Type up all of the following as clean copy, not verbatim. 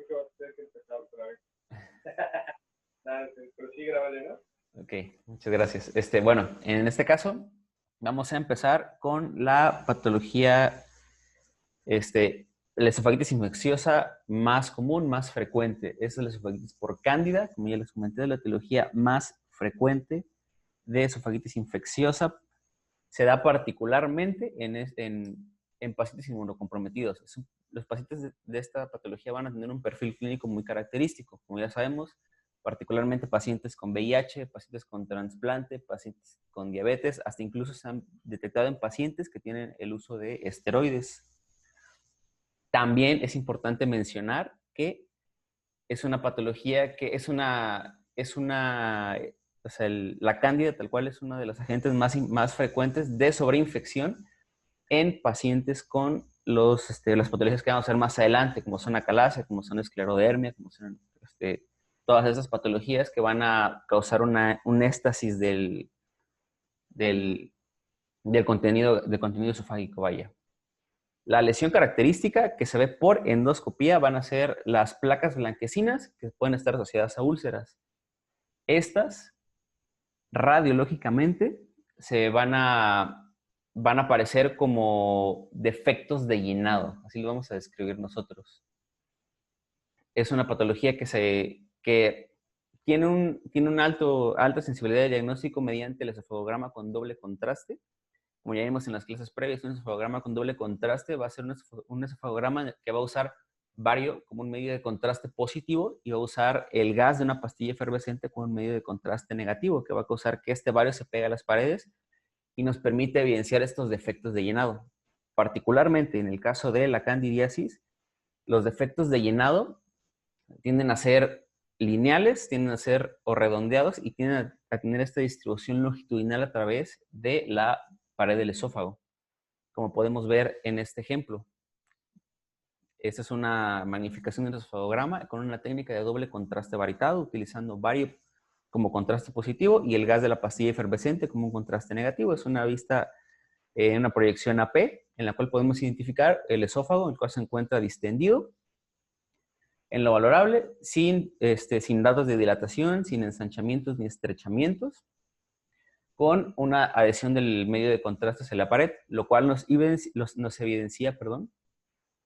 que vas a tener que empezar otra vez. Nada, pero sí, grábale, ¿no? Ok, muchas gracias. Bueno, en este caso vamos a empezar con la patología, la esofagitiis infecciosa más común, más frecuente. Es la esofagitiis por cándida, como ya les comenté, la etiología más frecuente de esofagitiis infecciosa. Se da particularmente en pacientes inmunocomprometidos. Los pacientes de esta patología van a tener un perfil clínico muy característico, como ya sabemos, particularmente pacientes con VIH, pacientes con trasplante, pacientes con diabetes, hasta incluso se han detectado en pacientes que tienen el uso de esteroides. También es importante mencionar que es una patología que o sea, la cándida tal cual es uno de los agentes más frecuentes de sobreinfección en pacientes con las patologías que vamos a ver más adelante, como son acalasia, como son esclerodermia, como son todas esas patologías que van a causar un éstasis del contenido esofágico, vaya. La lesión característica que se ve por endoscopía van a ser las placas blanquecinas que pueden estar asociadas a úlceras. Estas, radiológicamente, van a aparecer como defectos de llenado, así lo vamos a describir nosotros. Es una patología que tiene una alta sensibilidad de diagnóstico mediante el esofagograma con doble contraste. Como ya vimos en las clases previas, un esofagograma con doble contraste va a ser un esofagograma que va a usar bario como un medio de contraste positivo y va a usar el gas de una pastilla efervescente como un medio de contraste negativo, que va a causar que este bario se pegue a las paredes y nos permite evidenciar estos defectos de llenado. Particularmente en el caso de la candidiasis, los defectos de llenado tienden a ser lineales, tienden a ser o redondeados y tienden a tener esta distribución longitudinal a través de la pared del esófago, como podemos ver en este ejemplo. Esta es una magnificación del esofagograma con una técnica de doble contraste varitado, utilizando bario como contraste positivo y el gas de la pastilla efervescente como un contraste negativo. Es una vista en una proyección AP, en la cual podemos identificar el esófago, el cual se encuentra distendido en lo valorable, sin datos de dilatación, sin ensanchamientos ni estrechamientos, con una adhesión del medio de contraste hacia la pared, lo cual nos evidencia,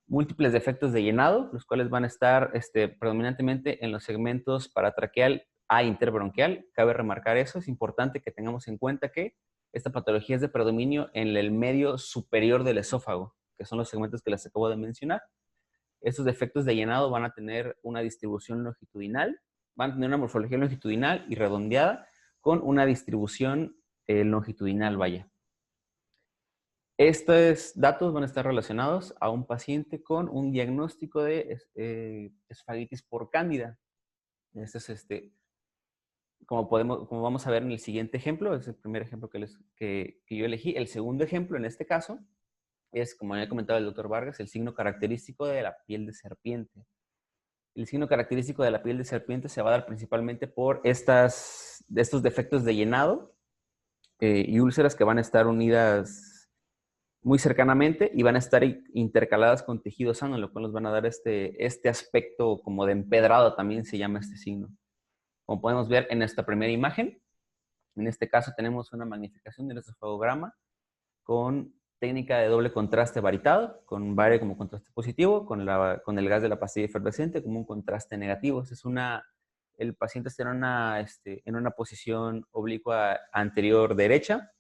múltiples defectos de llenado, los cuales van a estar predominantemente en los segmentos paratraqueal a interbronquial. Cabe remarcar eso, es importante que tengamos en cuenta que esta patología es de predominio en el medio superior del esófago, que son los segmentos que les acabo de mencionar. Estos defectos de llenado van a tener una distribución longitudinal, van a tener una morfología longitudinal y redondeada con una distribución longitudinal, vaya. Estos datos van a estar relacionados a un paciente con un diagnóstico de esofagititis por cándida. Este es como vamos a ver en el siguiente ejemplo, es el primer ejemplo que yo elegí. El segundo ejemplo en este caso es, como ya comentaba el doctor Vargas, el signo característico de la piel de serpiente. El signo característico de la piel de serpiente se va a dar principalmente por estos defectos de llenado y úlceras que van a estar unidas muy cercanamente y van a estar intercaladas con tejido sano, lo cual nos van a dar este aspecto como de empedrado, también se llama este signo. Como podemos ver en esta primera imagen, en este caso tenemos una magnificación del esofagograma con técnica de doble contraste varitado, con bario como contraste positivo, con el gas de la pastilla efervescente como un contraste negativo. El paciente está en una posición oblicua anterior derecha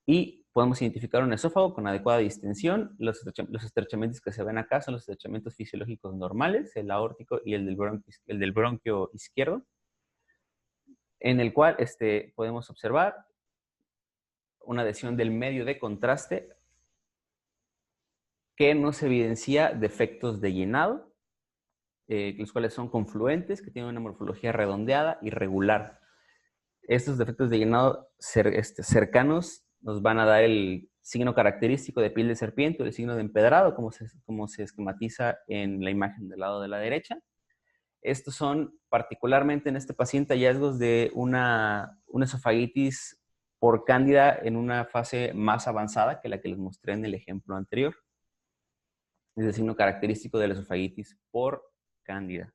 y podemos identificar un esófago con adecuada distensión. Los estrechamientos que se ven acá son los estrechamientos fisiológicos normales, el aórtico y el del bronquio izquierdo, en el cual podemos observar una adhesión del medio de contraste que nos evidencia defectos de llenado, los cuales son confluentes, que tienen una morfología redondeada y regular. Estos defectos de llenado cercanos nos van a dar el signo característico de piel de serpiente o el signo de empedrado, como se esquematiza en la imagen del lado de la derecha. Estos son particularmente en este paciente hallazgos de una esofagitis por cándida en una fase más avanzada que la que les mostré en el ejemplo anterior. Es el signo característico de la esofagitis por cándida.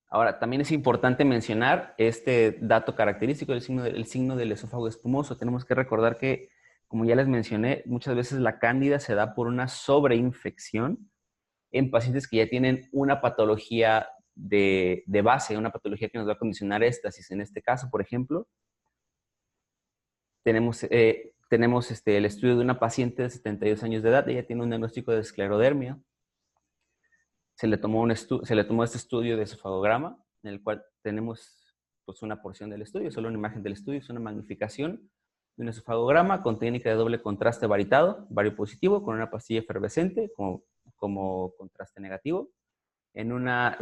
Ahora, también es importante mencionar este dato característico del signo del esófago espumoso. Tenemos que recordar que, como ya les mencioné, muchas veces la cándida se da por una sobreinfección en pacientes que ya tienen una patología de base, una patología que nos va a condicionar éstasis. En este caso, por ejemplo, tenemos el estudio de una paciente de 72 años de edad. Ella tiene un diagnóstico de esclerodermia. Se le tomó este estudio de esofagograma, en el cual tenemos pues, una porción del estudio, solo una imagen del estudio, es una magnificación de un esofagograma con técnica de doble contraste varitado, vario positivo, con una pastilla efervescente como contraste negativo. El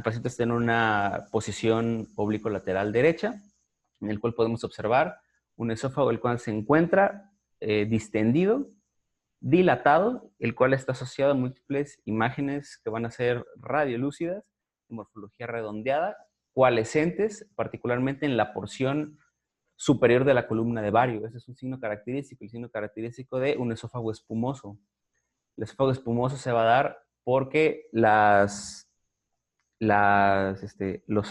paciente está en una posición oblicuo-lateral derecha, en el cual podemos observar un esófago el cual se encuentra distendido, dilatado, el cual está asociado a múltiples imágenes que van a ser radiolúcidas, de morfología redondeada, coalescentes, particularmente en la porción superior de la columna de vario. Ese es un signo característico, el signo característico de un esófago espumoso. El esófago espumoso se va a dar porque los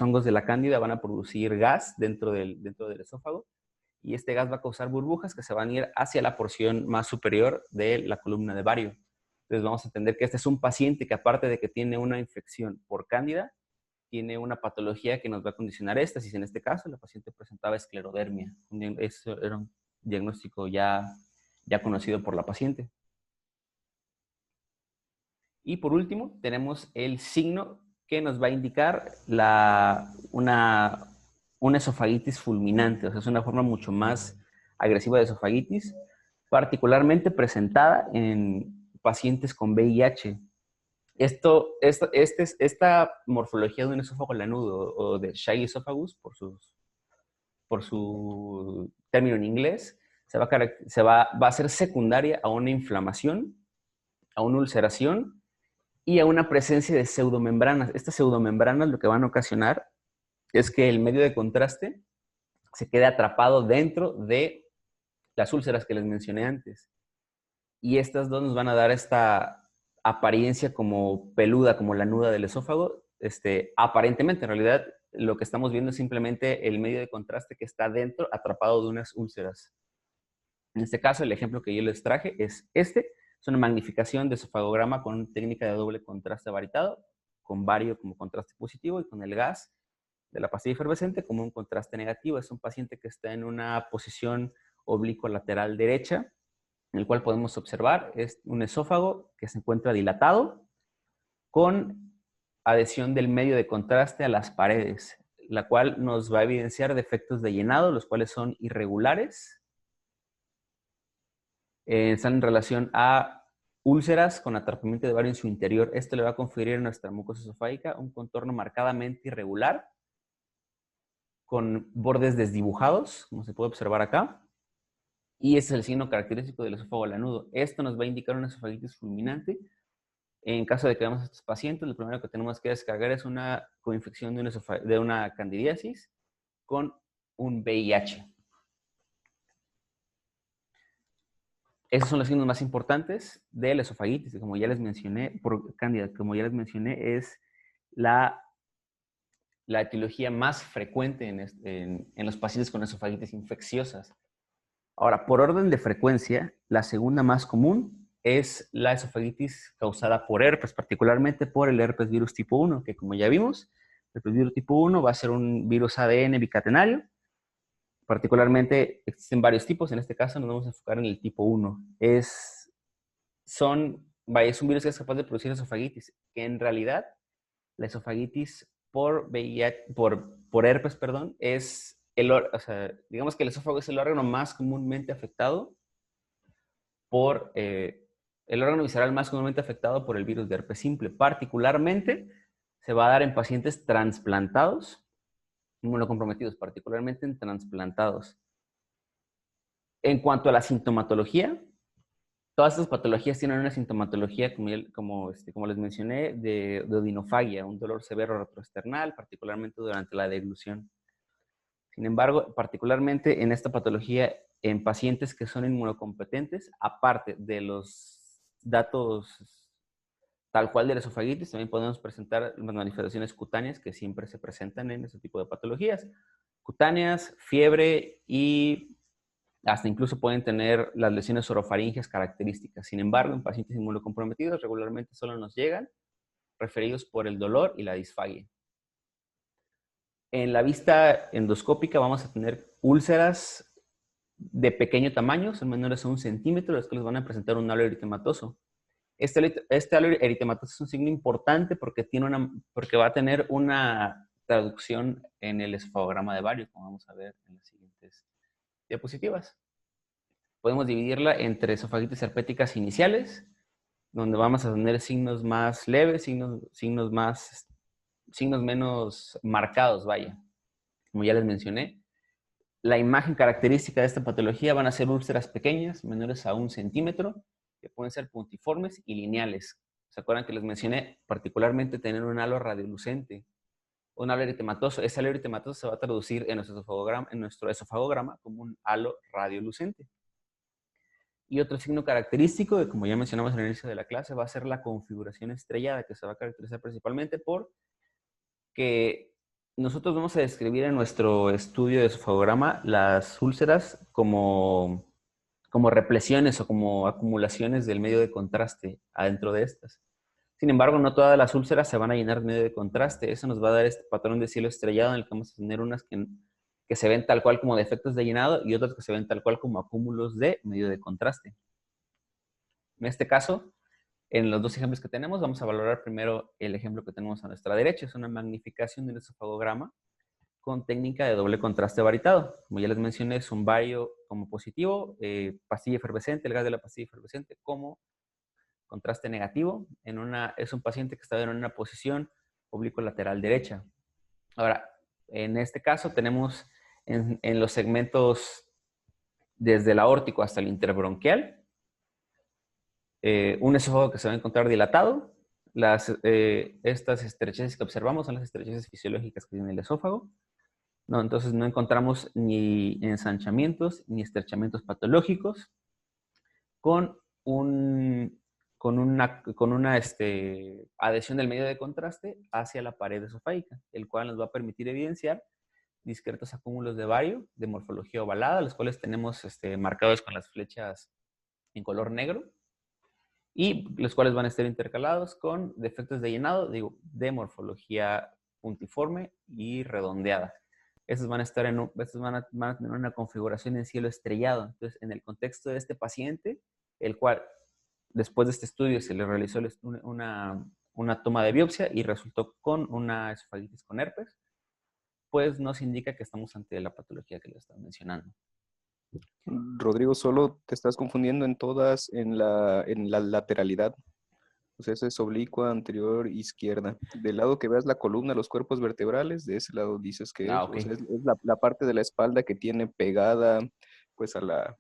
hongos de la cándida van a producir gas dentro del esófago, y este gas va a causar burbujas que se van a ir hacia la porción más superior de la columna de vario. Entonces vamos a entender que este es un paciente que, aparte de que tiene una infección por cándida, tiene una patología que nos va a condicionar éstasis. En este caso, la paciente presentaba esclerodermia. Eso era un diagnóstico ya conocido por la paciente. Y por último, tenemos el signo que nos va a indicar una esofagitis fulminante. O sea, es una forma mucho más agresiva de esofagitis, particularmente presentada en pacientes con VIH. Esta morfología de un esófago lanudo o de Shaggy esophagus, por su término en inglés, va a ser secundaria a una inflamación, a una ulceración y a una presencia de pseudomembranas. Estas pseudomembranas lo que van a ocasionar es que el medio de contraste se quede atrapado dentro de las úlceras que les mencioné antes. Y estas dos nos van a dar esta apariencia como peluda, como lanuda del esófago. Aparentemente, en realidad, lo que estamos viendo es simplemente el medio de contraste que está dentro, atrapado de unas úlceras. En este caso, el ejemplo que yo les traje es es una magnificación de esofagograma con técnica de doble contraste varitado, con vario como contraste positivo y con el gas de la pastilla efervescente como un contraste negativo. Es un paciente que está en una posición oblicuo lateral derecha, en el cual podemos observar es un esófago que se encuentra dilatado con adhesión del medio de contraste a las paredes, la cual nos va a evidenciar defectos de llenado, los cuales son irregulares. Están en relación a úlceras con atrapamiento de vario en su interior. Esto le va a conferir a nuestra mucosa esofágica un contorno marcadamente irregular, con bordes desdibujados, como se puede observar acá. Y ese es el signo característico del esófago lanudo. Esto nos va a indicar una esofagitis fulminante. En caso de que veamos a estos pacientes, lo primero que tenemos que descargar es una coinfección de una candidiasis con un VIH. Esos son los signos más importantes de la esofagitis, que como ya les mencioné, por cándida, como ya les mencioné, es la etiología más frecuente en los pacientes con esofagitis infecciosas. Ahora, por orden de frecuencia, la segunda más común es la esofagitis causada por herpes, particularmente por el herpes virus tipo 1, que como ya vimos, el herpes virus tipo 1 va a ser un virus ADN bicatenario. Particularmente existen varios tipos, en este caso nos vamos a enfocar en el tipo 1. Es un virus que es capaz de producir esofagitis, que en realidad la esofagitis por herpes, es digamos que el esófago es el órgano más comúnmente afectado el órgano visceral más comúnmente afectado por el virus de herpes simple. Particularmente se va a dar en pacientes trasplantados, inmunocomprometidos, particularmente en trasplantados. En cuanto a la sintomatología, todas estas patologías tienen una sintomatología, como les mencioné, de odinofagia, un dolor severo retroesternal, particularmente durante la deglución. Sin embargo, particularmente en esta patología, en pacientes que son inmunocompetentes, aparte de los datos tal cual de la esofagitis, también podemos presentar las manifestaciones cutáneas que siempre se presentan en ese tipo de patologías. Cutáneas, fiebre y hasta incluso pueden tener las lesiones orofaringeas características. Sin embargo, en pacientes inmunocomprometidos regularmente solo nos llegan referidos por el dolor y la disfagia. En la vista endoscópica vamos a tener úlceras de pequeño tamaño, son menores a 1 centímetro, los que les van a presentar un halo eritematoso. Este halo eritematoso es un signo importante porque va a tener una traducción en el esofagograma de Barrow, como vamos a ver en las siguientes diapositivas. Podemos dividirla entre esofagitis herpéticas iniciales, donde vamos a tener signos más leves, signos menos marcados, vaya. Como ya les mencioné, la imagen característica de esta patología van a ser úlceras pequeñas, menores a 1 centímetro, que pueden ser puntiformes y lineales. ¿Se acuerdan que les mencioné particularmente tener un halo radiolucente? Un halo eritematoso. Ese halo eritematoso se va a traducir en nuestro esofagograma como un halo radiolucente. Y otro signo característico, que como ya mencionamos en el inicio de la clase, va a ser la configuración estrellada, que se va a caracterizar principalmente por que nosotros vamos a describir en nuestro estudio de esofagograma las úlceras como replesiones o como acumulaciones del medio de contraste adentro de estas. Sin embargo, no todas las úlceras se van a llenar de medio de contraste. Eso nos va a dar este patrón de cielo estrellado en el que vamos a tener unas que se ven tal cual como defectos de llenado y otras que se ven tal cual como acúmulos de medio de contraste. En este caso, en los dos ejemplos que tenemos, vamos a valorar primero el ejemplo que tenemos a nuestra derecha. Es una magnificación del esofagograma con técnica de doble contraste varitado. Como ya les mencioné, es un bario como positivo, pastilla efervescente, el gas de la pastilla efervescente como contraste negativo. Es un paciente que está en una posición oblicuo lateral derecha. Ahora, en este caso tenemos en los segmentos desde el aórtico hasta el interbronquial, un esófago que se va a encontrar dilatado. Estas estrecheces que observamos son las estrecheces fisiológicas que tiene el esófago. No, entonces no encontramos ni ensanchamientos ni estrechamientos patológicos con una adhesión del medio de contraste hacia la pared esofágica, el cual nos va a permitir evidenciar discretos acúmulos de bario de morfología ovalada, los cuales tenemos marcados con las flechas en color negro, y los cuales van a estar intercalados con defectos de llenado, de morfología puntiforme y redondeada. Estos van a tener una configuración en cielo estrellado. Entonces, en el contexto de este paciente, el cual después de este estudio se le realizó una toma de biopsia y resultó con una esofagitis con herpes, pues nos indica que estamos ante la patología que le están mencionando. Rodrigo, solo te estás confundiendo en la lateralidad. O sea, eso es oblicua, anterior, izquierda. Del lado que veas la columna, los cuerpos vertebrales, de ese lado dices que es. Okay. O sea, es la parte de la espalda que tiene pegada pues a la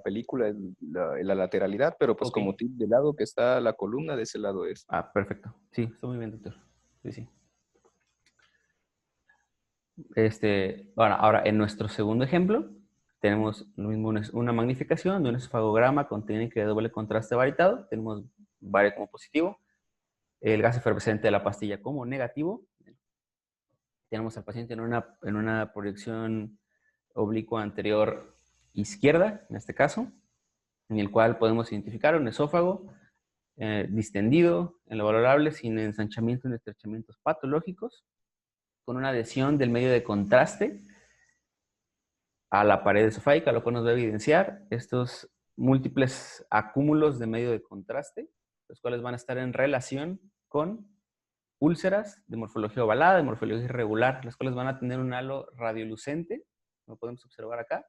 película, la lateralidad, pero pues Okay. como tip del lado que está la columna, de ese lado es. Ah, perfecto. Sí, está muy bien, doctor. Sí. Ahora, en nuestro segundo ejemplo, tenemos lo mismo, una magnificación de un esofagograma con técnica de doble contraste varitado. Tenemos bario como positivo, el gas efervescente de la pastilla como negativo. Tenemos al paciente en una proyección oblicua anterior izquierda, en este caso, en el cual podemos identificar un esófago distendido, en lo valorable, sin ensanchamientos ni estrechamientos patológicos, con una adhesión del medio de contraste a la pared esofágica, lo cual nos va a evidenciar estos múltiples acúmulos de medio de contraste, los cuales van a estar en relación con úlceras de morfología ovalada, de morfología irregular, las cuales van a tener un halo radiolucente, como podemos observar acá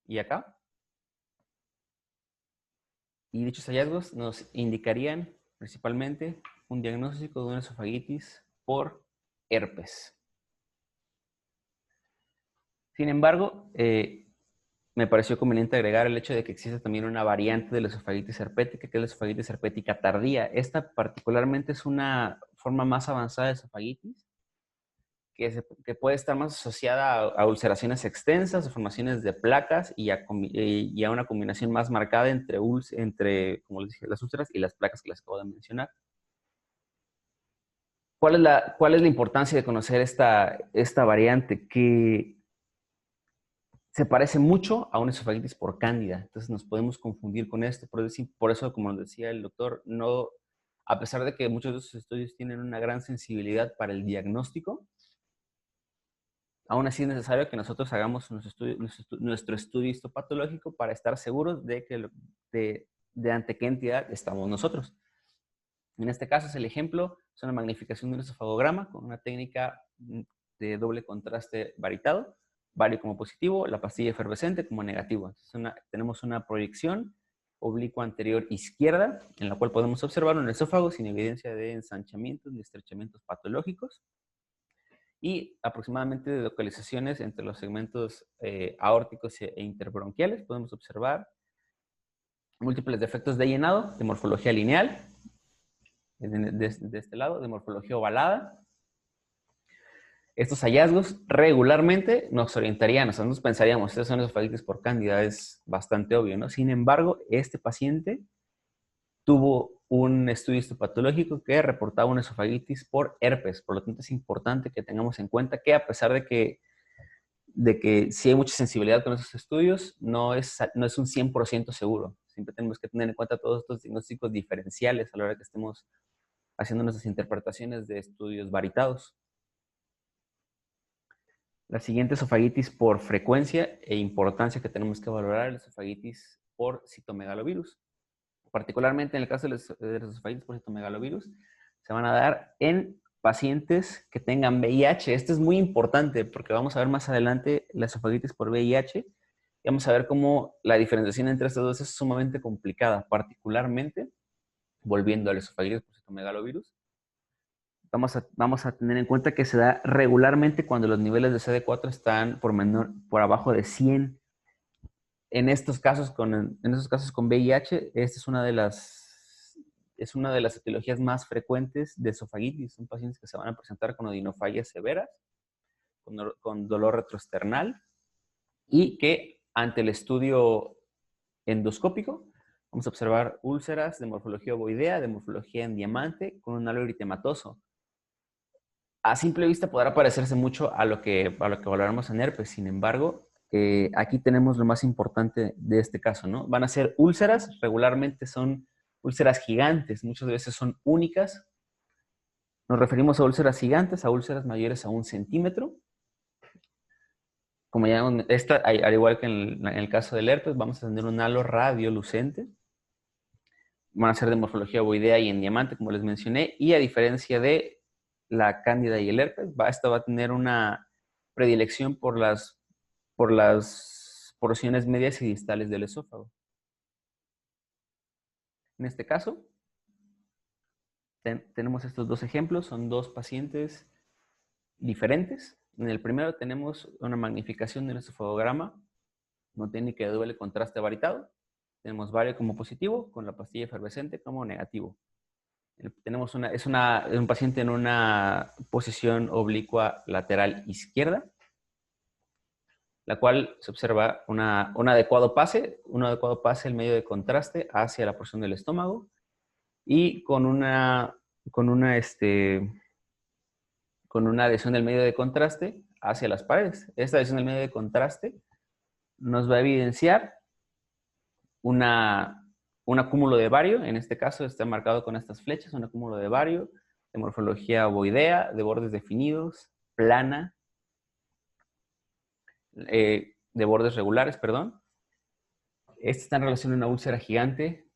y acá. Y dichos hallazgos nos indicarían principalmente un diagnóstico de una esofagitis por herpes. Sin embargo, me pareció conveniente agregar el hecho de que existe también una variante de la esofagitis herpética, que es la esofagitis herpética tardía. Esta particularmente es una forma más avanzada de esofagitis, que puede estar más asociada a ulceraciones extensas, a formaciones de placas y a una combinación más marcada entre como les dije, las úlceras y las placas que les acabo de mencionar. cuál es la importancia de conocer esta variante? Que se parece mucho a una esofagitis por cándida. Entonces nos podemos confundir con esto. Por eso, como nos decía el doctor, no, a pesar de que muchos de esos estudios tienen una gran sensibilidad para el diagnóstico, aún así es necesario que nosotros hagamos nuestro estudio histopatológico para estar seguros de ante qué entidad estamos nosotros. En este caso es el ejemplo, es una magnificación de un esofagograma con una técnica de doble contraste varitado, bario como positivo, la pastilla efervescente como negativo. Tenemos una proyección oblicua anterior izquierda, en la cual podemos observar un esófago sin evidencia de ensanchamientos ni estrechamientos patológicos, y aproximadamente de localizaciones entre los segmentos aórticos e interbronquiales. Podemos observar múltiples defectos de llenado, de morfología lineal, de este lado, de morfología ovalada. Estos hallazgos regularmente nos orientarían, nosotros pensaríamos, estas son esofagitis por cándida, es bastante obvio, ¿no? Sin embargo, este paciente tuvo un estudio histopatológico que reportaba una esofagitis por herpes. Por lo tanto, es importante que tengamos en cuenta que a pesar de que sí hay mucha sensibilidad con esos estudios, no es un 100% seguro. Siempre tenemos que tener en cuenta todos estos diagnósticos diferenciales a la hora que estemos haciendo nuestras interpretaciones de estudios varitados. La siguiente esofagitis por frecuencia e importancia que tenemos que valorar es la esofagitis por citomegalovirus. Particularmente en el caso de las esofagitis por citomegalovirus, se van a dar en pacientes que tengan VIH. Esto es muy importante porque vamos a ver más adelante la esofagitis por VIH y vamos a ver cómo la diferenciación entre estas dos es sumamente complicada, particularmente volviendo al esofagitis por citomegalovirus. Vamos a tener en cuenta que se da regularmente cuando los niveles de CD4 están por abajo de 100. En estos casos con VIH, esta es una de las etiologías más frecuentes de esofagitis. Son pacientes que se van a presentar con odinofagias severas, con dolor retroesternal, y que ante el estudio endoscópico vamos a observar úlceras de morfología ovoidea, de morfología en diamante, con un halo eritematoso. A simple vista podrá parecerse mucho a lo que valoramos en herpes. Sin embargo, aquí tenemos lo más importante de este caso, ¿no? Van a ser úlceras, regularmente son úlceras gigantes, muchas veces son únicas. Nos referimos a úlceras gigantes, a úlceras mayores a 1 centímetro. Como ya, al igual que en el caso del herpes, vamos a tener un halo radiolucente. Van a ser de morfología ovoidea y en diamante, como les mencioné, y a diferencia de la cándida y el herpes, esta va a tener una predilección por las porciones medias y distales del esófago. En este caso, tenemos estos dos ejemplos, son dos pacientes diferentes. En el primero tenemos una magnificación del esofagograma, no técnica de doble contraste varitado. Tenemos bario como positivo, con la pastilla efervescente como negativo. Tenemos un paciente en una posición oblicua lateral izquierda, la cual se observa un adecuado pase el medio de contraste hacia la porción del estómago y con una adhesión del medio de contraste hacia las paredes. Esta adhesión del medio de contraste nos va a evidenciar un acúmulo de bario. En este caso está marcado con estas flechas, un acúmulo de bario de morfología ovoidea, de bordes definidos, plana, de bordes regulares, perdón. Este está en relación a una úlcera gigante,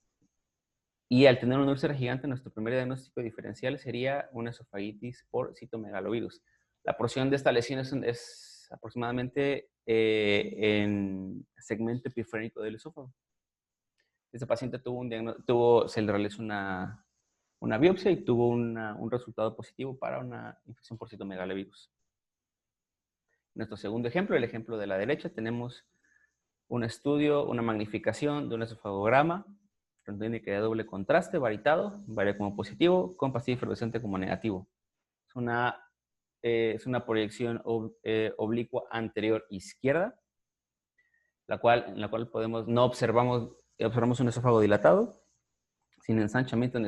y al tener una úlcera gigante, nuestro primer diagnóstico diferencial sería una esofagitis por citomegalovirus. La porción de esta lesión es aproximadamente en segmento epifrénico del esófago. Este paciente se le realizó una biopsia y tuvo un resultado positivo para una infección por citomegalovirus. Nuestro segundo ejemplo, el ejemplo de la derecha, tenemos un estudio, una magnificación de un esofagograma con técnica de doble contraste, varitado, bario como positivo, con pastilla efervescente como negativo. Es una proyección oblicua anterior izquierda, en la cual observamos un esófago dilatado, sin ensanchamiento ni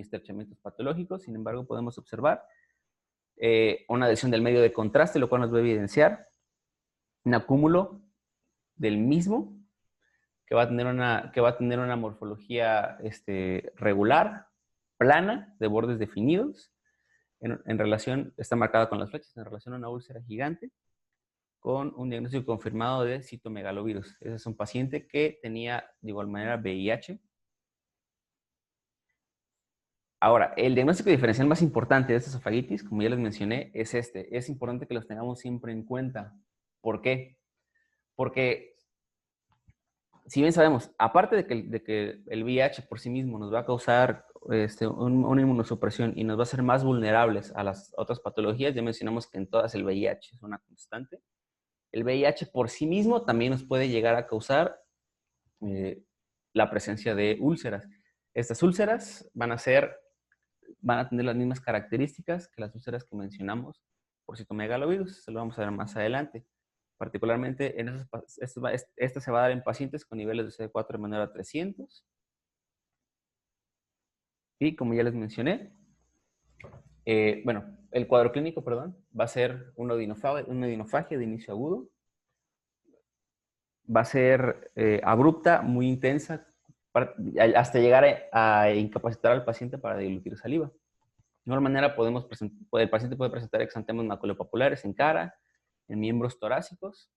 estrechamientos patológicos. Sin embargo, podemos observar una adhesión del medio de contraste, lo cual nos va a evidenciar un acúmulo del mismo que va a tener una morfología regular, plana, de bordes definidos, en relación, está marcada con las flechas, en relación a una úlcera gigante, con un diagnóstico confirmado de citomegalovirus. Ese es un paciente que tenía, de igual manera, VIH. Ahora, el diagnóstico diferencial más importante de esta esofagitis, como ya les mencioné, es este. Es importante que los tengamos siempre en cuenta. ¿Por qué? Porque, si bien sabemos, aparte de que el VIH por sí mismo nos va a causar una inmunosupresión y nos va a hacer más vulnerables a las otras patologías, ya mencionamos que en todas el VIH es una constante. El VIH por sí mismo también nos puede llegar a causar la presencia de úlceras. Estas úlceras van a tener las mismas características que las úlceras que mencionamos por citomegalovirus. Eso lo vamos a ver más adelante. Particularmente, esta se va a dar en pacientes con niveles de CD4 menor a 300. Y como ya les mencioné, el cuadro clínico, perdón, va a ser una odinofagia de inicio agudo. Va a ser abrupta, muy intensa, hasta llegar a incapacitar al paciente para deglutir saliva. De igual manera, el paciente puede presentar exantemas maculopapulares en cara, en miembros torácicos,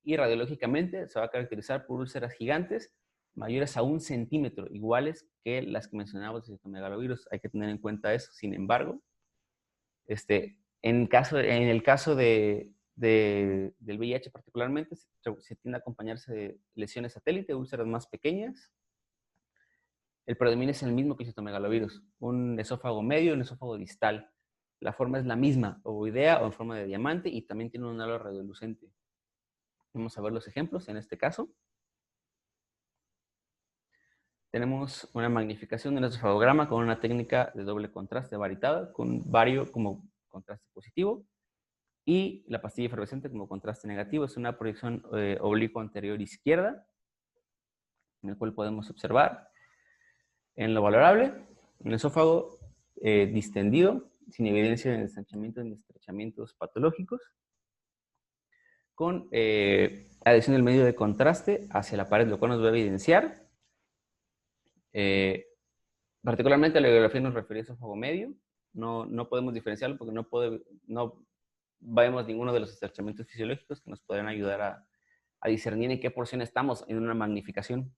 y radiológicamente se va a caracterizar por úlceras gigantes mayores a 1 centímetro, iguales que las que mencionábamos de citomegalovirus. Hay que tener en cuenta eso. Sin embargo, en el caso del VIH particularmente, se tiende a acompañarse de lesiones satélite, úlceras más pequeñas. El predominio es el mismo que el citomegalovirus, un esófago medio y un esófago distal. La forma es la misma, ovoidea o en forma de diamante, y también tiene un halo radiolucente. Vamos a ver los ejemplos en este caso. Tenemos una magnificación de un esofagograma con una técnica de doble contraste varitada, con bario como contraste positivo y la pastilla efervescente como contraste negativo. Es una proyección oblicua anterior izquierda, en el cual podemos observar en lo valorable un esófago distendido, sin evidencia de ensanchamiento ni estrechamientos patológicos, con adhesión del medio de contraste hacia la pared, lo cual nos va a evidenciar particularmente la radiografía nos refiere a esófago medio. No podemos diferenciarlo porque no vemos ninguno de los estrechamientos fisiológicos que nos podrían ayudar a discernir en qué porción estamos en una magnificación.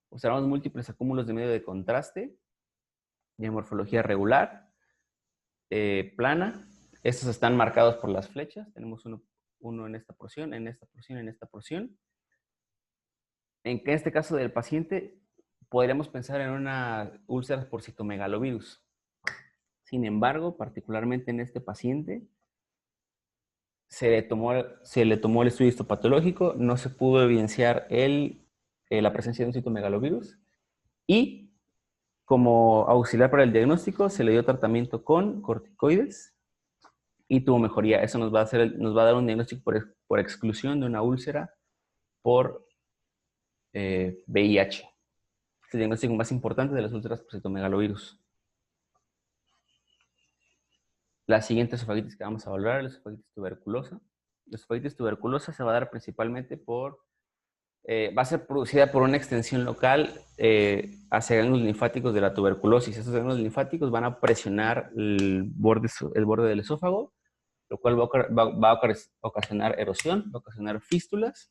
Observamos múltiples acúmulos de medio de contraste, de morfología regular, plana. Estos están marcados por las flechas. Tenemos uno en esta porción, en esta porción, en esta porción. En este caso del paciente, podríamos pensar en una úlcera por citomegalovirus. Sin embargo, particularmente en este paciente, se le tomó el estudio histopatológico, no se pudo evidenciar la presencia de un citomegalovirus, y como auxiliar para el diagnóstico se le dio tratamiento con corticoides y tuvo mejoría. Eso nos va a dar un diagnóstico por exclusión de una úlcera por VIH. Es el diagnóstico más importante de las úlceras por citomegalovirus. La siguiente esofagitis que vamos a valorar es la esofagitis tuberculosa. La esofagitis tuberculosa se va a dar principalmente va a ser producida por una extensión local hacia ganglios linfáticos de la tuberculosis. Estos ganglios linfáticos van a presionar el borde del esófago, lo cual va a ocasionar erosión, va a ocasionar fístulas.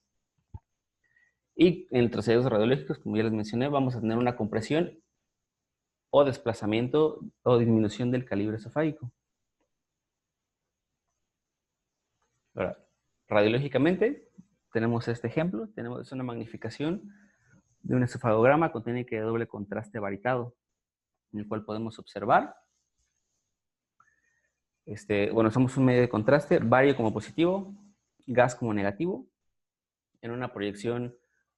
Y en ultrasonidos radiológicos, como ya les mencioné, vamos a tener una compresión o desplazamiento o disminución del calibre esofágico. Ahora, radiológicamente, tenemos este ejemplo. Es una magnificación de un esofagograma con técnica de doble contraste varitado, en el cual podemos observar, somos un medio de contraste, bario como positivo, gas como negativo, en una proyección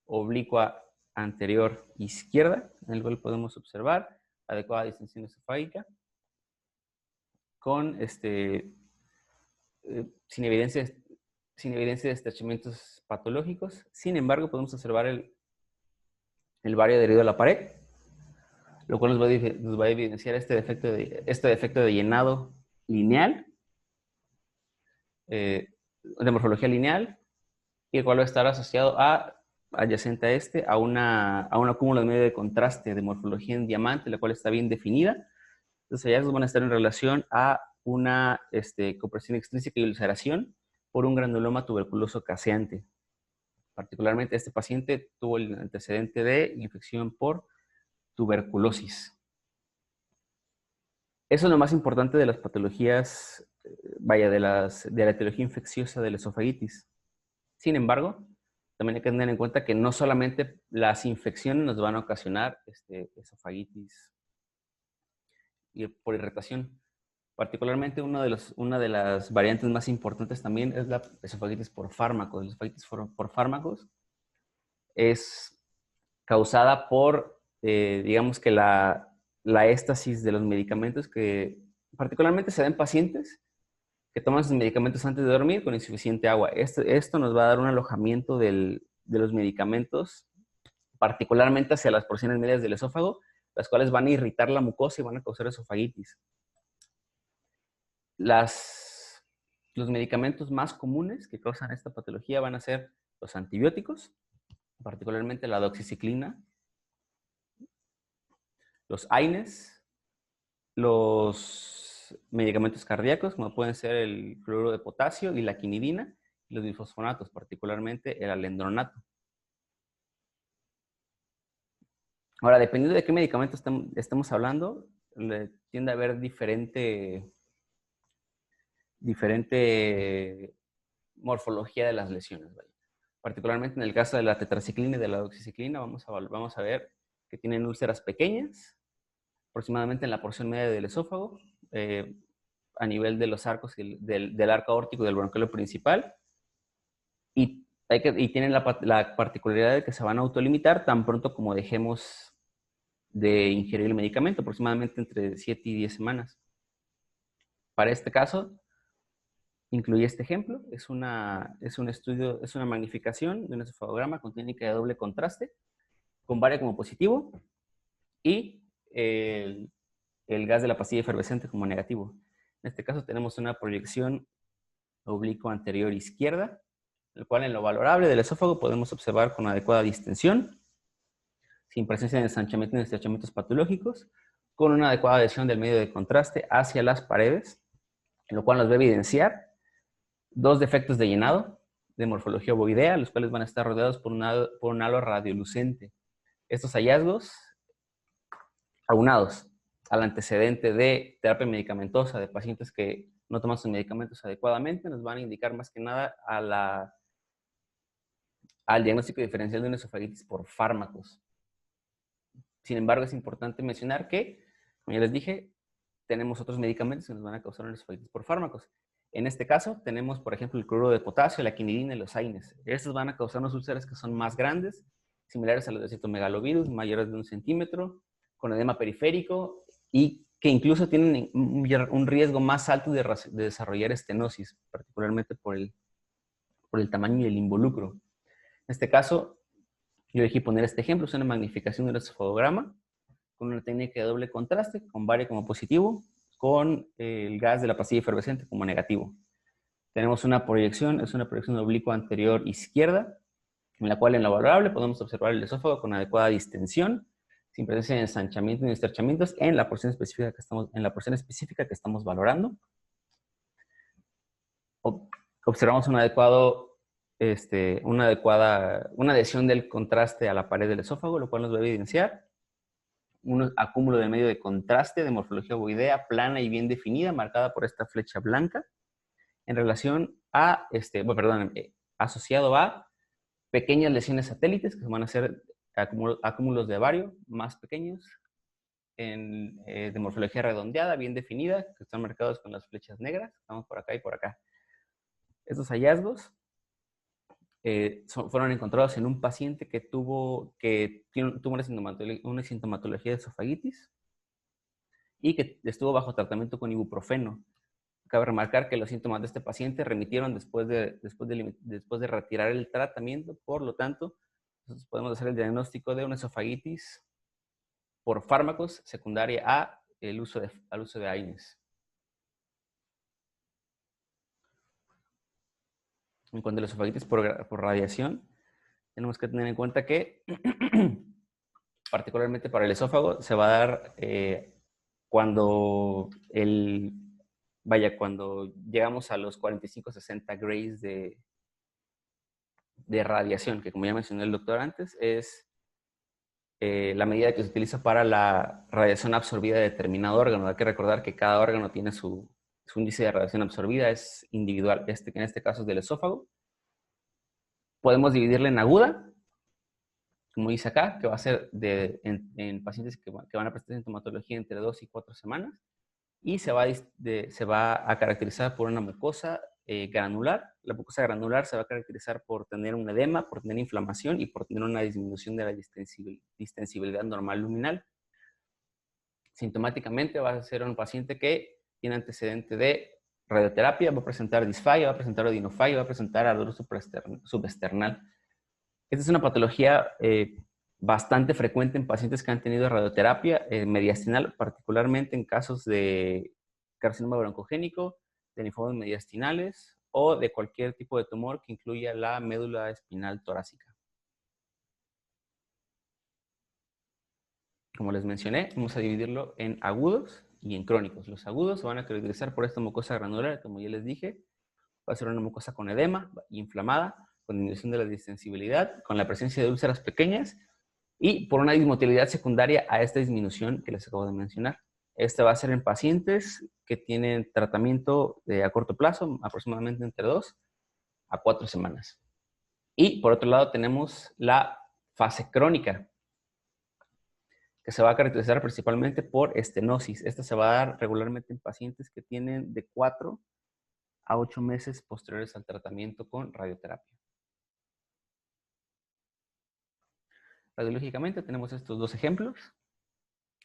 oblicua anterior izquierda, en el cual podemos observar adecuada distensión esofágica, con sin evidencia de estrechamientos patológicos. Sin embargo, podemos observar el bario adherido a la pared, lo cual nos va a evidenciar este defecto de llenado lineal, de morfología lineal, y el cual va a estar asociado adyacente a a un acúmulo de medio de contraste de morfología en diamante, la cual está bien definida. Los hallazgos van a estar en relación a una compresión extrínseca y ulceración por un granuloma tuberculoso caseante. Particularmente este paciente tuvo el antecedente de infección por tuberculosis. Eso es lo más importante de las patologías, de la etiología infecciosa de la esofagitis. Sin embargo, también hay que tener en cuenta que no solamente las infecciones nos van a ocasionar esofagitis y por irritación. Particularmente una de las variantes más importantes también es la esofagitis por fármacos. La esofagitis por fármacos es causada por, digamos que la éstasis de los medicamentos que particularmente se da en pacientes que toman sus medicamentos antes de dormir con insuficiente agua. Esto nos va a dar un alojamiento de los medicamentos, particularmente hacia las porciones medias del esófago, las cuales van a irritar la mucosa y van a causar esofagitis. Los medicamentos más comunes que causan esta patología van a ser los antibióticos, particularmente la doxiciclina, los AINES, los medicamentos cardíacos, como pueden ser el cloruro de potasio y la quinidina, y los bifosfonatos, particularmente el alendronato. Ahora, dependiendo de qué medicamento estemos hablando, tiende a haber diferente morfología de las lesiones, ¿vale? Particularmente en el caso de la tetraciclina y de la doxiciclina, vamos a ver que tienen úlceras pequeñas, aproximadamente en la porción media del esófago, a nivel de los arcos del arco aórtico y del bronquiolo principal, y tienen la particularidad de que se van a autolimitar tan pronto como dejemos de ingerir el medicamento, aproximadamente entre 7 y 10 semanas. Para este caso, incluye este ejemplo. Es un estudio, es una magnificación de un esofagograma con técnica de doble contraste, con baria como positivo y el gas de la pastilla efervescente como negativo. En este caso tenemos una proyección oblicua anterior izquierda, el cual en lo valorable del esófago podemos observar con adecuada distensión, sin presencia de ensanchamiento ni estrechamientos patológicos, con una adecuada adhesión del medio de contraste hacia las paredes, lo cual nos va a evidenciar dos defectos de llenado de morfología ovoidea, los cuales van a estar rodeados por un halo radiolucente. Estos hallazgos, aunados al antecedente de terapia medicamentosa de pacientes que no toman sus medicamentos adecuadamente, nos van a indicar más que nada al diagnóstico diferencial de una esofagitis por fármacos. Sin embargo, es importante mencionar que, como ya les dije, tenemos otros medicamentos que nos van a causar una esofagitis por fármacos. En este caso, tenemos, por ejemplo, el cloruro de potasio, la quinidina y los AINES. Estos van a causar unas úlceras que son más grandes, similares a los de citomegalovirus, mayores de 1 centímetro, con edema periférico y que incluso tienen un riesgo más alto de desarrollar estenosis, particularmente por el tamaño y el involucro. En este caso, yo elegí poner este ejemplo, es una magnificación del esofagograma con una técnica de doble contraste, con baria como positivo, con el gas de la pastilla efervescente como negativo. Tenemos una proyección, es una proyección oblicua anterior izquierda, en la cual en lo valorable podemos observar el esófago con adecuada distensión, sin presencia de ensanchamiento ni estrechamientos en la porción específica que estamos valorando. Observamos una adhesión del contraste a la pared del esófago, lo cual nos va a evidenciar un acúmulo de medio de contraste de morfología ovoidea plana y bien definida, marcada por esta flecha blanca, en relación a, asociado a pequeñas lesiones satélites, que van a ser acúmulos de bario más pequeños, de morfología redondeada, bien definida, que están marcados con las flechas negras. Estamos por acá y por acá. Estos hallazgos fueron encontrados en un paciente que tuvo una sintomatología de esofagitis y que estuvo bajo tratamiento con ibuprofeno. Cabe remarcar que los síntomas de este paciente remitieron después de retirar el tratamiento, por lo tanto, nosotros podemos hacer el diagnóstico de una esofagitis por fármacos, secundaria a al uso de AINES. En cuanto a la esofagitis por radiación, tenemos que tener en cuenta que, particularmente para el esófago, se va a dar cuando llegamos a los 45-60 grays de radiación, que como ya mencionó el doctor antes, es la medida que se utiliza para la radiación absorbida de determinado órgano. Hay que recordar que cada órgano tiene su índice de radiación absorbida, es individual. En este caso es del esófago. Podemos dividirla en aguda, como dice acá, que va a ser en pacientes que van a presentar sintomatología entre 2 y 4 semanas, y se va a caracterizar por una mucosa granular. La mucosa granular se va a caracterizar por tener un edema, por tener inflamación y por tener una disminución de la distensibilidad normal luminal. Sintomáticamente va a ser un paciente que tiene antecedente de radioterapia, va a presentar disfagia, va a presentar odinofagia, va a presentar ardor subesternal. Esta es una patología bastante frecuente en pacientes que han tenido radioterapia mediastinal, particularmente en casos de carcinoma broncogénico, de linfomas mediastinales o de cualquier tipo de tumor que incluya la médula espinal torácica. Como les mencioné, vamos a dividirlo en agudos y en crónicos. Los agudos se van a caracterizar por esta mucosa granular, como ya les dije. Va a ser una mucosa con edema, inflamada, con disminución de la distensibilidad, con la presencia de úlceras pequeñas y por una dismotilidad secundaria a esta disminución que les acabo de mencionar. Este va a ser en pacientes que tienen tratamiento a corto plazo, aproximadamente entre 2 a 4 semanas. Y por otro lado tenemos la fase crónica, que se va a caracterizar principalmente por estenosis. Esta se va a dar regularmente en pacientes que tienen de 4 a 8 meses posteriores al tratamiento con radioterapia. Radiológicamente tenemos estos dos ejemplos.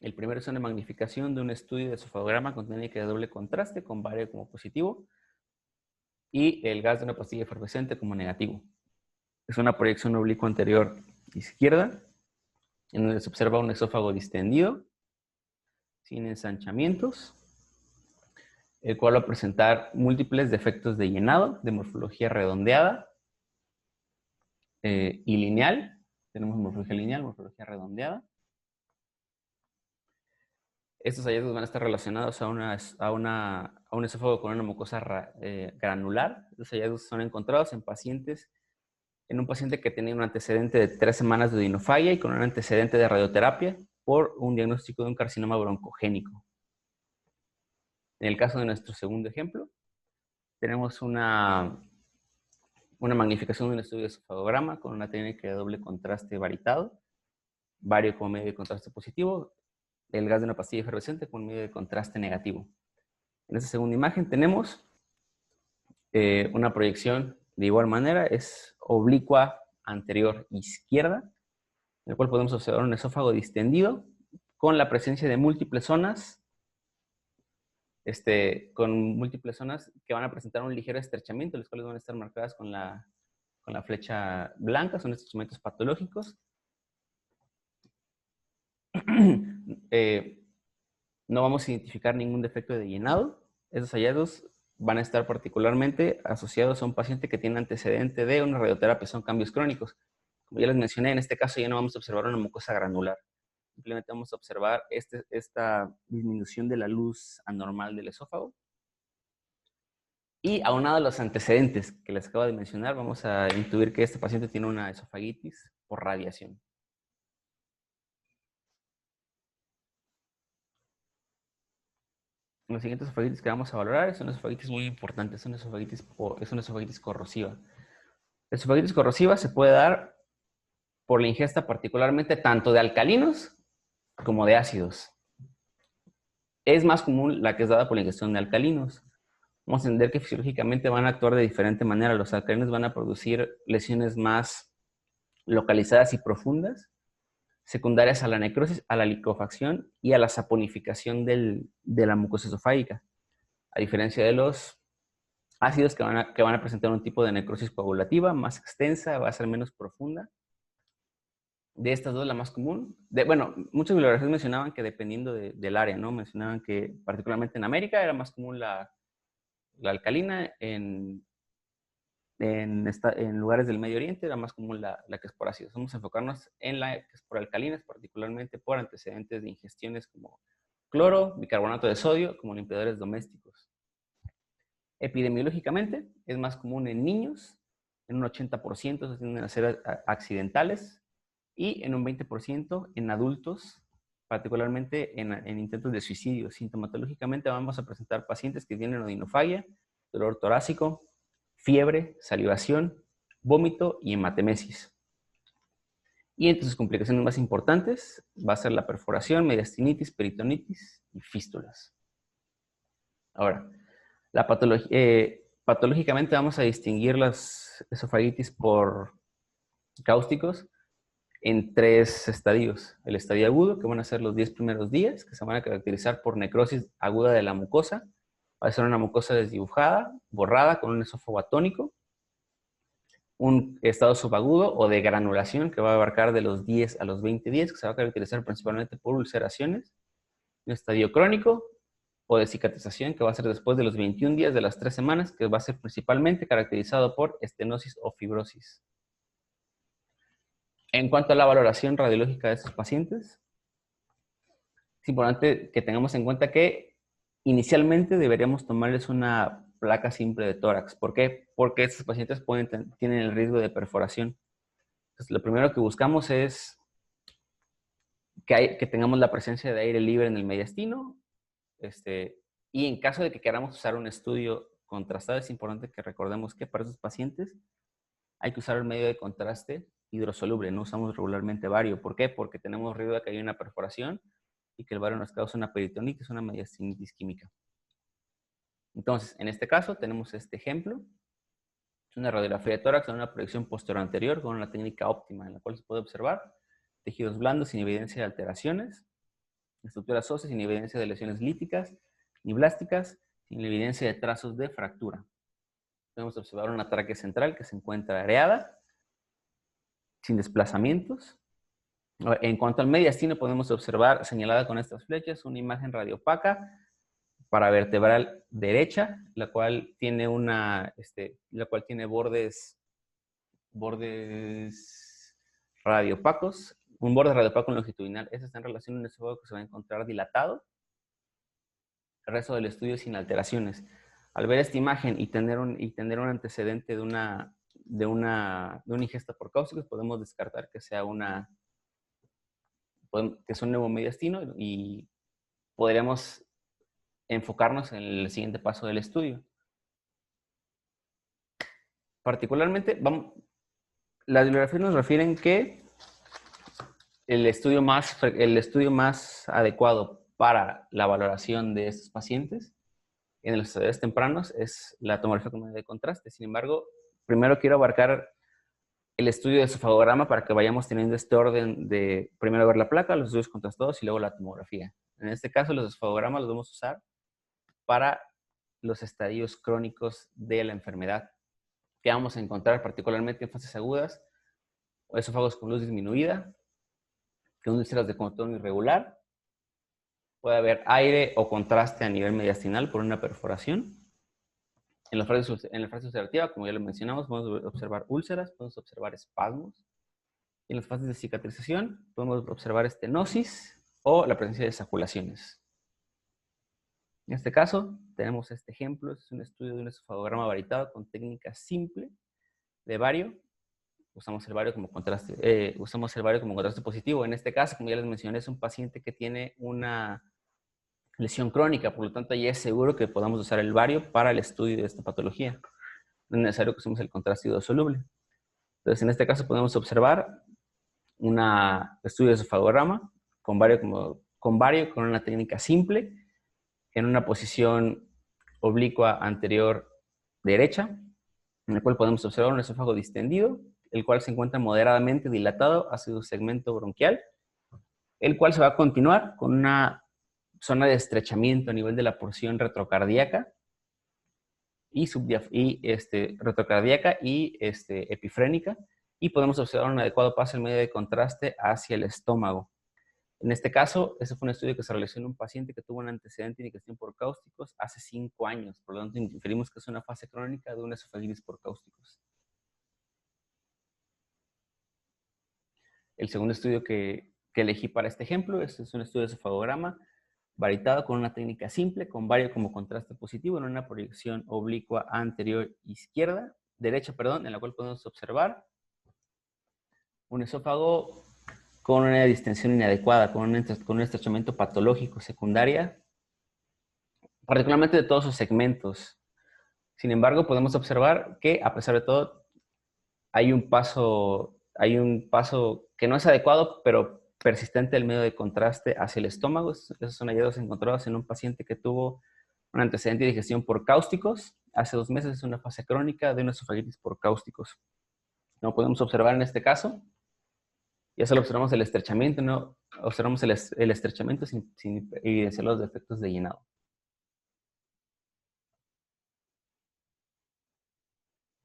El primero es una magnificación de un estudio de esofagograma con técnica de doble contraste con bario como positivo y el gas de una pastilla efervescente como negativo. Es una proyección oblicua anterior izquierda en donde se observa un esófago distendido, sin ensanchamientos, el cual va a presentar múltiples defectos de llenado, de morfología redondeada y lineal. Tenemos morfología lineal, morfología redondeada. Estos hallazgos van a estar relacionados a un esófago con una mucosa granular. Los hallazgos son encontrados en un paciente que tenía un antecedente de 3 semanas de odinofagia y con un antecedente de radioterapia por un diagnóstico de un carcinoma broncogénico. En el caso de nuestro segundo ejemplo, tenemos una magnificación de un estudio de esofagograma con una técnica de doble contraste varitado, bario como medio de contraste positivo, el gas de una pastilla efervescente con medio de contraste negativo. En esta segunda imagen tenemos una proyección de igual manera, es oblicua anterior izquierda, en el cual podemos observar un esófago distendido con la presencia de múltiples zonas que van a presentar un ligero estrechamiento, las cuales van a estar marcadas con la flecha blanca, son estrechamientos patológicos. No vamos a identificar ningún defecto de llenado. Esos hallazgos van a estar particularmente asociados a un paciente que tiene antecedente de una radioterapia, son cambios crónicos. Como ya les mencioné, en este caso ya no vamos a observar una mucosa granular. Simplemente vamos a observar esta disminución de la luz anormal del esófago. Y aunado a los antecedentes que les acabo de mencionar, vamos a intuir que este paciente tiene una esofagitis por radiación. Los siguientes esofagitis que vamos a valorar es una esofagitis muy importante, es una esofagitis corrosiva. La esofagitis corrosiva se puede dar por la ingesta particularmente tanto de alcalinos como de ácidos. Es más común la que es dada por la ingestión de alcalinos. Vamos a entender que fisiológicamente van a actuar de diferente manera. Los alcalinos van a producir lesiones más localizadas y profundas, secundarias a la necrosis, a la liquefacción y a la saponificación de la mucosa esofágica. A diferencia de los ácidos que van a presentar un tipo de necrosis coagulativa más extensa, va a ser menos profunda De estas dos, la más común, bueno, muchas bibliografías mencionaban que dependiendo del área, ¿no? Mencionaban que particularmente en América era más común la alcalina, en lugares del Medio Oriente era más común la que es por ácidos. Vamos a enfocarnos en la que es por alcalinas, particularmente por antecedentes de ingestiones como cloro, bicarbonato de sodio, como limpiadores domésticos. Epidemiológicamente es más común en niños, en un 80% tienden a ser accidentales y en un 20% en adultos, particularmente en intentos de suicidio. Sintomatológicamente vamos a presentar pacientes que tienen odinofagia, dolor torácico, fiebre, salivación, vómito y hematemesis. Y entre sus complicaciones más importantes va a ser la perforación, mediastinitis, peritonitis y fístulas. Ahora, patológicamente vamos a distinguir las esofagitis por cáusticos en 3 estadios. El estadio agudo, que van a ser los 10 primeros días, que se van a caracterizar por necrosis aguda de la mucosa. Va a ser una mucosa desdibujada, borrada, con un esófago atónico. Un estado subagudo o de granulación, que va a abarcar de los 10 a los 20 días, que se va a caracterizar principalmente por ulceraciones. Un estadio crónico o de cicatrización, que va a ser después de los 21 días de las 3 semanas, que va a ser principalmente caracterizado por estenosis o fibrosis. En cuanto a la valoración radiológica de estos pacientes, es importante que tengamos en cuenta que inicialmente deberíamos tomarles una placa simple de tórax. ¿Por qué? Porque estos pacientes tienen el riesgo de perforación. Entonces, lo primero que buscamos es que tengamos la presencia de aire libre en el mediastino. Y en caso de que queramos usar un estudio contrastado, es importante que recordemos que para esos pacientes hay que usar el medio de contraste hidrosoluble. No usamos regularmente bario. ¿Por qué? Porque tenemos riesgo de que haya una perforación y que el bario nos cause una peritonitis, una mediastinitis química. Entonces, en este caso tenemos este ejemplo. Es una radiografía de tórax en una proyección posterior anterior con una técnica óptima en la cual se puede observar tejidos blandos sin evidencia de alteraciones, estructuras óseas sin evidencia de lesiones líticas ni blásticas, sin evidencia de trazos de fractura. Podemos observar una tráquea central que se encuentra areada, sin desplazamientos. En cuanto al mediastino, podemos observar, señalada con estas flechas, una imagen radiopaca paravertebral derecha, la cual tiene bordes radiopacos, un borde radiopaco longitudinal. Ese está en relación a un esófago que se va a encontrar dilatado. El resto del estudio sin alteraciones. Al ver esta imagen y tener un antecedente de una ingesta por cáusticos, podemos descartar que sea un neumomediastino y podríamos enfocarnos en el siguiente paso del estudio. Particularmente, las bibliografías nos refieren que el estudio más adecuado para la valoración de estos pacientes en los estadios tempranos es la tomografía con medio de contraste. Sin embargo, primero quiero abarcar el estudio de esofagograma para que vayamos teniendo este orden de primero ver la placa, los estudios contrastados y luego la tomografía. En este caso, los esofagogramas los vamos a usar para los estadios crónicos de la enfermedad, que vamos a encontrar particularmente en fases agudas, esófagos con luz disminuida, con úlceras de contorno irregular, puede haber aire o contraste a nivel mediastinal por una perforación. En la fase ulcerativa, como ya lo mencionamos, podemos observar úlceras, podemos observar espasmos. En las fases de cicatrización podemos observar estenosis o la presencia de saculaciones. En este caso, tenemos este ejemplo. Es un estudio de un esofagograma varitado con técnica simple de bario. Usamos el bario como contraste positivo. En este caso, como ya les mencioné, es un paciente que tiene una lesión crónica, por lo tanto ya es seguro que podamos usar el bario para el estudio de esta patología. No es necesario que usemos el contraste hidrosoluble. Entonces, en este caso podemos observar un estudio de esofagograma con bario con una técnica simple, en una posición oblicua anterior derecha, en el cual podemos observar un esófago distendido, el cual se encuentra moderadamente dilatado hacia su segmento bronquial, el cual se va a continuar con una zona de estrechamiento a nivel de la porción retrocardíaca y epifrénica, y podemos observar un adecuado paso en medio de contraste hacia el estómago. En este caso, ese fue un estudio que se realizó en un paciente que tuvo un antecedente de indigestión por cáusticos hace 5 años. Por lo tanto, inferimos que es una fase crónica de una esofagitis por cáusticos. El segundo estudio que elegí para este ejemplo es un estudio de esofagograma varitado con una técnica simple, con vario como contraste positivo en una proyección oblicua anterior derecha, en la cual podemos observar un esófago con una distensión inadecuada, con un estrechamiento patológico secundaria, particularmente de todos sus segmentos. Sin embargo, podemos observar que, a pesar de todo, hay un paso que no es adecuado, pero persistente del medio de contraste hacia el estómago. Esos son hallazgos encontrados en un paciente que tuvo un antecedente de digestión por cáusticos. Hace 2 meses es una fase crónica de una esofagitis por cáusticos. No podemos observar en este caso. Ya solo observamos el estrechamiento, no observamos el estrechamiento sin evidenciar los defectos de llenado.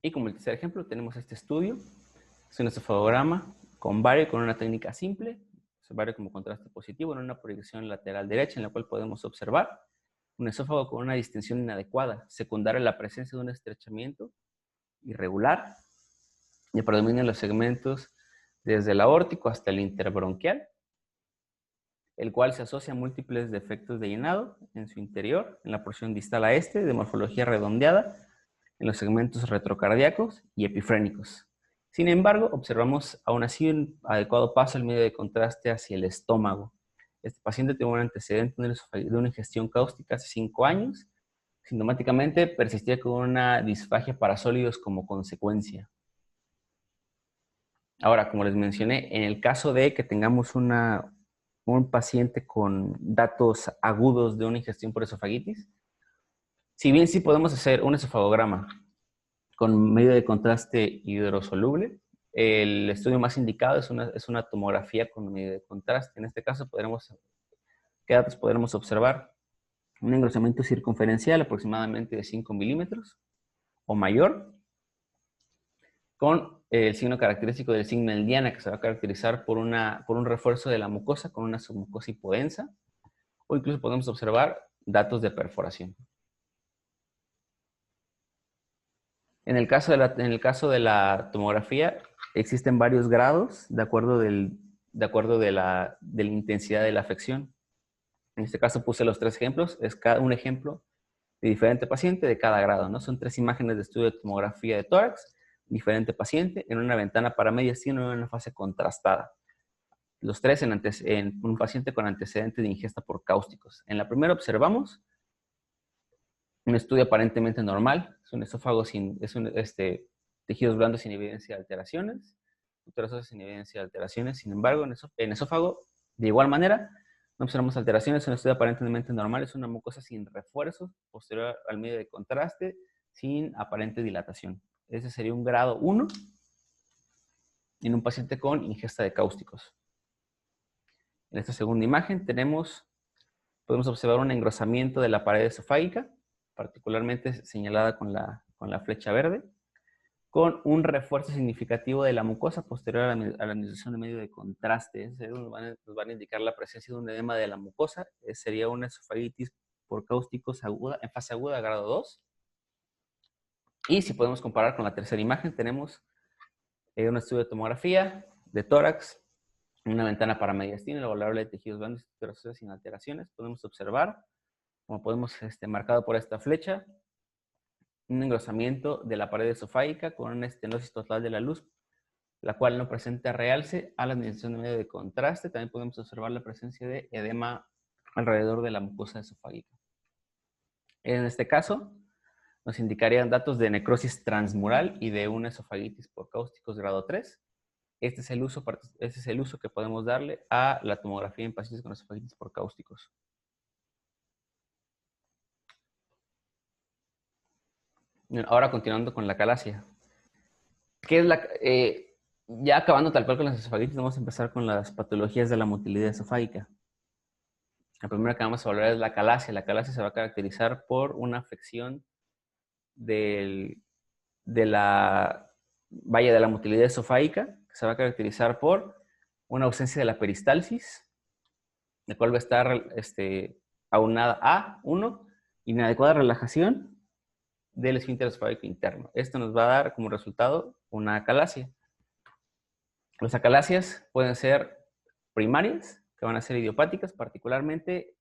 Y como el tercer ejemplo, tenemos este estudio. Es un esofagograma con vario con una técnica simple, vario como contraste positivo en una proyección lateral derecha en la cual podemos observar un esófago con una distensión inadecuada, secundaria a la presencia de un estrechamiento irregular y predominan los segmentos desde el aórtico hasta el interbronquial, el cual se asocia a múltiples defectos de llenado en su interior, en la porción distal a de morfología redondeada, en los segmentos retrocardíacos y epifrénicos. Sin embargo, observamos aún así un adecuado paso al medio de contraste hacia el estómago. Este paciente tuvo un antecedente de una ingestión cáustica hace 5 años. Sintomáticamente persistía con una disfagia para sólidos como consecuencia. Ahora, como les mencioné, en el caso de que tengamos un paciente con datos agudos de una ingestión por esofagitis, si bien sí podemos hacer un esofagograma con medio de contraste hidrosoluble, el estudio más indicado es una tomografía con medio de contraste. En este caso, ¿qué datos podremos observar? Un engrosamiento circunferencial aproximadamente de 5 milímetros o mayor, con el signo característico del signo de Diana, que se va a caracterizar por un refuerzo de la mucosa con una submucosa hipodensa, o incluso podemos observar datos de perforación. En el caso de la tomografía, existen varios grados de acuerdo de la intensidad de la afección. En este caso puse los 3 ejemplos, es cada un ejemplo de diferente paciente de cada grado, ¿no? Son 3 imágenes de estudio de tomografía de tórax, diferente paciente, en una ventana para mediastino en una fase contrastada. Los 3 en un paciente con antecedente de ingesta por cáusticos. En la primera observamos un estudio aparentemente normal, es un esófago tejidos blandos sin evidencia de alteraciones, estructuras óseas sin evidencia de alteraciones. Sin embargo, en esófago, de igual manera, no observamos alteraciones, es un estudio aparentemente normal, es una mucosa sin refuerzos, posterior al medio de contraste, sin aparente dilatación. Ese sería un grado 1 en un paciente con ingesta de cáusticos. En esta segunda imagen podemos observar un engrosamiento de la pared esofágica, particularmente señalada con la flecha verde, con un refuerzo significativo de la mucosa posterior a la administración de medio de contraste. Nos van a indicar la presencia de un edema de la mucosa. Sería una esofagitis por cáusticos aguda, en fase aguda, grado 2. Y si podemos comparar con la tercera imagen, tenemos un estudio de tomografía de tórax, una ventana para mediastino, la variable de tejidos blandos y estructuras óseas sin alteraciones. Podemos observar, como podemos marcado por esta flecha, un engrosamiento de la pared esofágica con una estenosis total de la luz, la cual no presenta realce a la administración de medio de contraste. También podemos observar la presencia de edema alrededor de la mucosa esofágica. En este caso, nos indicarían datos de necrosis transmural y de una esofagitis por cáusticos grado 3. Este es el uso que podemos darle a la tomografía en pacientes con esofagitis por cáusticos. Ahora continuando con la calasia. ¿Qué es ya acabando tal cual con las esofagitis, vamos a empezar con las patologías de la motilidad esofágica. La primera que vamos a hablar es la calasia. La calasia se va a caracterizar por una afección de la vaya de la motilidad esofágica, que se va a caracterizar por una ausencia de la peristalsis, la cual va a estar aunada a, uno, inadecuada relajación del esfínter esofágico interno. Esto nos va a dar como resultado una acalasia. Las acalasias pueden ser primarias, que van a ser idiopáticas, particularmente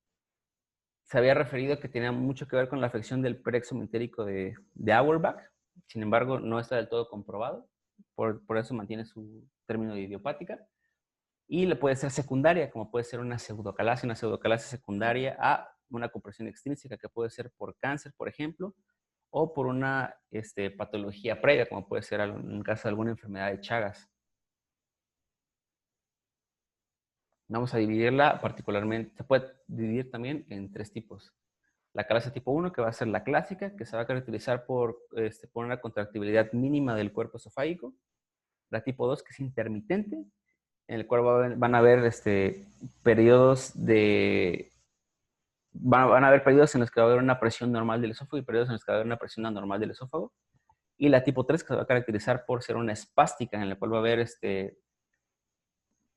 se había referido que tenía mucho que ver con la afección del plexo entérico de Auerbach. Sin embargo, no está del todo comprobado, por eso mantiene su término de idiopática. Y le puede ser secundaria, como puede ser una pseudocalasia secundaria a una compresión extrínseca, que puede ser por cáncer, por ejemplo, o por una patología previa, como puede ser en el caso de alguna enfermedad de Chagas. Vamos a dividirla particularmente, se puede dividir también en 3 tipos. La acalasia tipo 1, que va a ser la clásica, que se va a caracterizar por una contractibilidad mínima del cuerpo esofágico. La tipo 2, que es intermitente, en el cual van a haber periodos de... Van a haber periodos en los que va a haber una presión normal del esófago y periodos en los que va a haber una presión anormal del esófago. Y la tipo 3, que se va a caracterizar por ser una espástica, en la cual va a haber,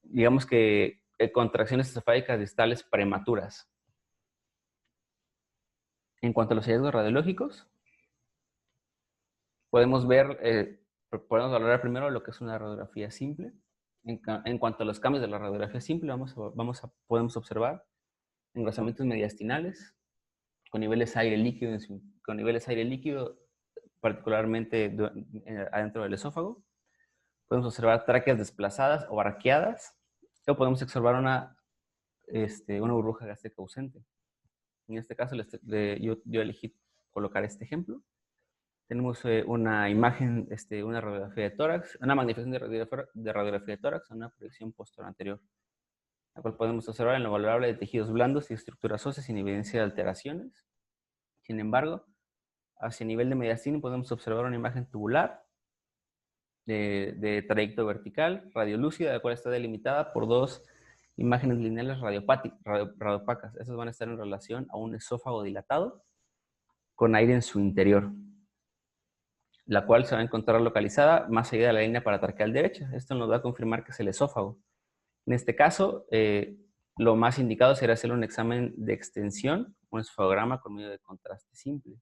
digamos que, contracciones esofágicas distales prematuras. En cuanto a los hallazgos radiológicos, podemos valorar primero lo que es una radiografía simple. En cuanto a los cambios de la radiografía simple, podemos observar engrosamientos mediastinales con niveles aire líquido, particularmente adentro del esófago. Podemos observar tráqueas desplazadas o arqueadas, o podemos observar una burbuja gástrica ausente. En este caso, yo elegí colocar este ejemplo. Tenemos una imagen, una radiografía de tórax, una magnificación de radiografía de tórax, una proyección posterior anterior, la cual podemos observar en lo valorable de tejidos blandos y estructuras óseas sin evidencia de alteraciones. Sin embargo, hacia el nivel de mediastino podemos observar una imagen tubular de trayecto vertical, radiolúcida, la cual está delimitada por 2 imágenes lineales radiopacas. Esas van a estar en relación a un esófago dilatado con aire en su interior, la cual se va a encontrar localizada más allá de la línea paratraqueal derecha. Esto nos va a confirmar que es el esófago. En este caso, lo más indicado sería hacer un examen de extensión, un esofagograma con medio de contraste simple.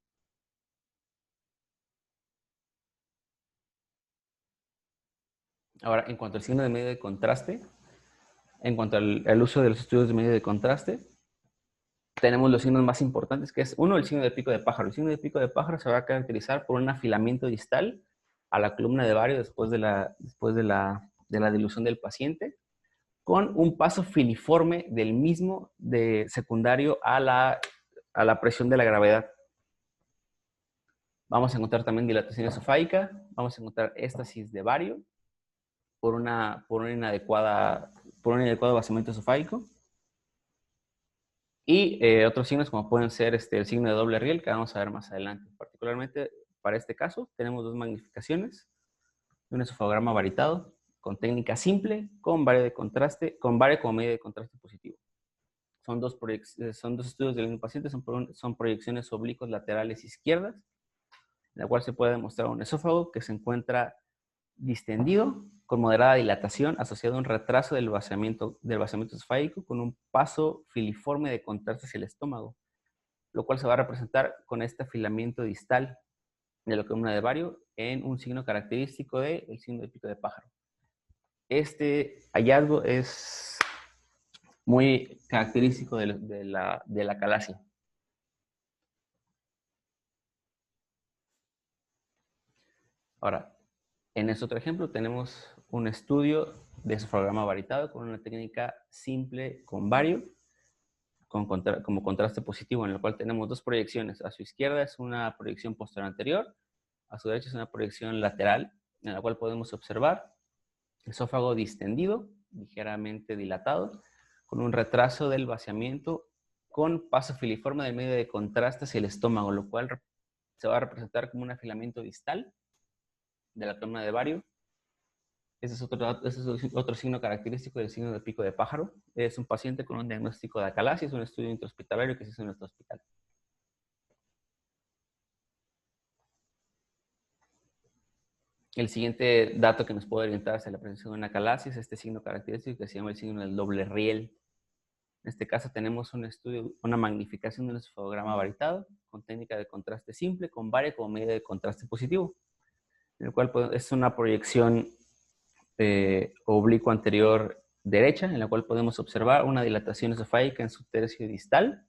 Ahora, en cuanto al signo de medio de contraste, en cuanto al uso de los estudios de medio de contraste, tenemos los signos más importantes, que es, uno, el signo de pico de pájaro. El signo de pico de pájaro se va a caracterizar por un afilamiento distal a la columna de Vario después de la dilución del paciente, con un paso filiforme del mismo secundario a la presión de la gravedad. Vamos a encontrar también dilatación esofágica, vamos a encontrar éstasis de Vario por un inadecuado vaciamiento esofágico. Y otros signos como pueden ser el signo de doble riel, que vamos a ver más adelante. Particularmente para este caso tenemos 2 magnificaciones de un esofagograma varitado con técnica simple, con Vario como medio de contraste positivo. Son dos estudios del mismo paciente, son proyecciones oblicuas laterales izquierdas, en la cual se puede demostrar un esófago que se encuentra distendido, con moderada dilatación, asociado a un retraso del vaciamiento esofágico, con un paso filiforme de contraste hacia el estómago, lo cual se va a representar con este afilamiento distal de la columna de Vario en un signo característico del signo de pico de pájaro. Este hallazgo es muy característico de la acalasia. Ahora, en este otro ejemplo tenemos un estudio de esofagograma varitado con una técnica simple con Vario, como contraste positivo, en el cual tenemos 2 proyecciones. A su izquierda es una proyección posterior anterior, a su derecha es una proyección lateral, en la cual podemos observar esófago distendido, ligeramente dilatado, con un retraso del vaciamiento, con paso filiforme del medio de contraste hacia el estómago, lo cual se va a representar como un afilamiento distal de la columna de Vario. Ese es otro signo característico del signo de pico de pájaro. Es un paciente con un diagnóstico de acalasia, es un estudio intrahospitalario que se hizo en nuestro hospital. El siguiente dato que nos puede orientar hacia la presencia de una calasia es este signo característico que se llama el signo del doble riel. En este caso tenemos un estudio, una magnificación de un esofagograma varitado con técnica de contraste simple con varia como medida de contraste positivo, en el cual es una proyección oblicuo anterior derecha, en la cual podemos observar una dilatación esofágica en su tercio distal,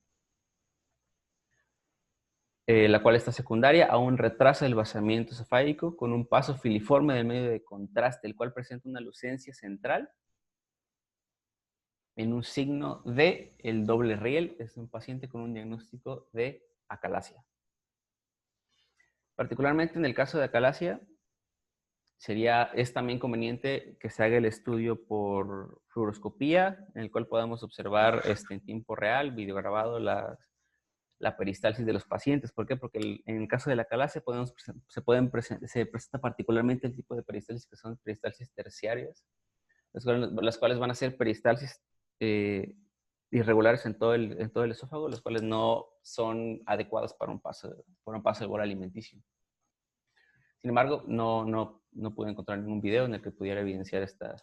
la cual está secundaria a un retraso del vaciamiento esofágico con un paso filiforme del medio de contraste, el cual presenta una lucencia central en un signo de el doble riel. Es un paciente con un diagnóstico de acalasia. Particularmente en el caso de acalasia, es también conveniente que se haga el estudio por fluoroscopía, en el cual podamos observar en tiempo real, videograbado, la peristalsis de los pacientes. ¿Por qué? Porque en el caso de la acalasia se presenta particularmente el tipo de peristalsis que son peristalsis terciarias, las cuales van a ser peristalsis irregulares en todo el esófago, las cuales no son adecuadas para un paso del bolo alimenticio. Sin embargo, no pude encontrar ningún video en el que pudiera evidenciar estos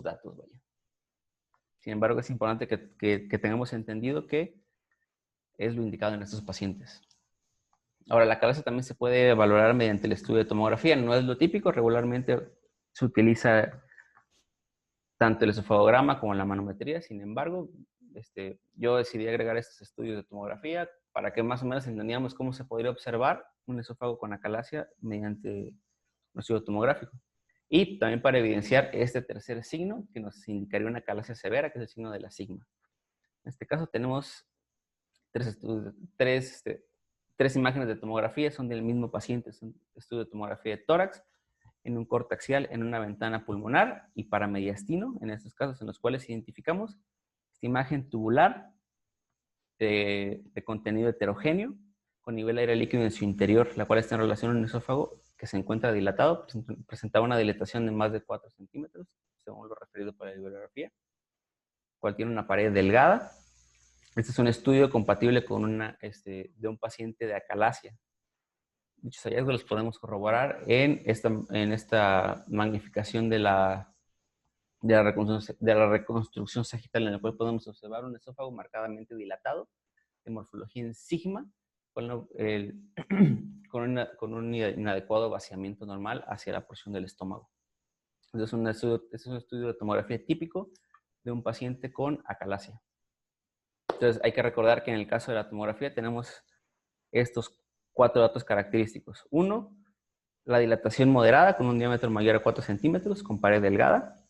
datos. Vaya. Sin embargo, es importante que tengamos entendido que es lo indicado en estos pacientes. Ahora, la acalasia también se puede valorar mediante el estudio de tomografía. No es lo típico, regularmente se utiliza tanto el esofagograma como la manometría. Sin embargo, yo decidí agregar estos estudios de tomografía para que más o menos entendíamos cómo se podría observar un esófago con acalasia mediante un estudio tomográfico. Y también para evidenciar este tercer signo que nos indicaría una acalasia severa, que es el signo de la sigma. En este caso tenemos tres imágenes de tomografía, son del mismo paciente. Es un estudio de tomografía de tórax, en un corte axial, en una ventana pulmonar y paramediastino, en estos casos en los cuales identificamos esta imagen tubular de contenido heterogéneo con nivel de aire líquido en su interior, la cual está en relación a un esófago que se encuentra dilatado, presentaba una dilatación de más de 4 centímetros, según lo referido por la bibliografía, cual tiene una pared delgada. Este es un estudio compatible con de un paciente de acalasia. Dichos hallazgos los podemos corroborar en esta magnificación de la reconstrucción sagital, en la cual podemos observar un esófago marcadamente dilatado, de morfología en sigma, con un inadecuado vaciamiento normal hacia la porción del estómago. Entonces, es un estudio de tomografía típico de un paciente con acalasia. Entonces, hay que recordar que en el caso de la tomografía tenemos estos 4 datos característicos. 1, la dilatación moderada con un diámetro mayor a 4 centímetros con pared delgada.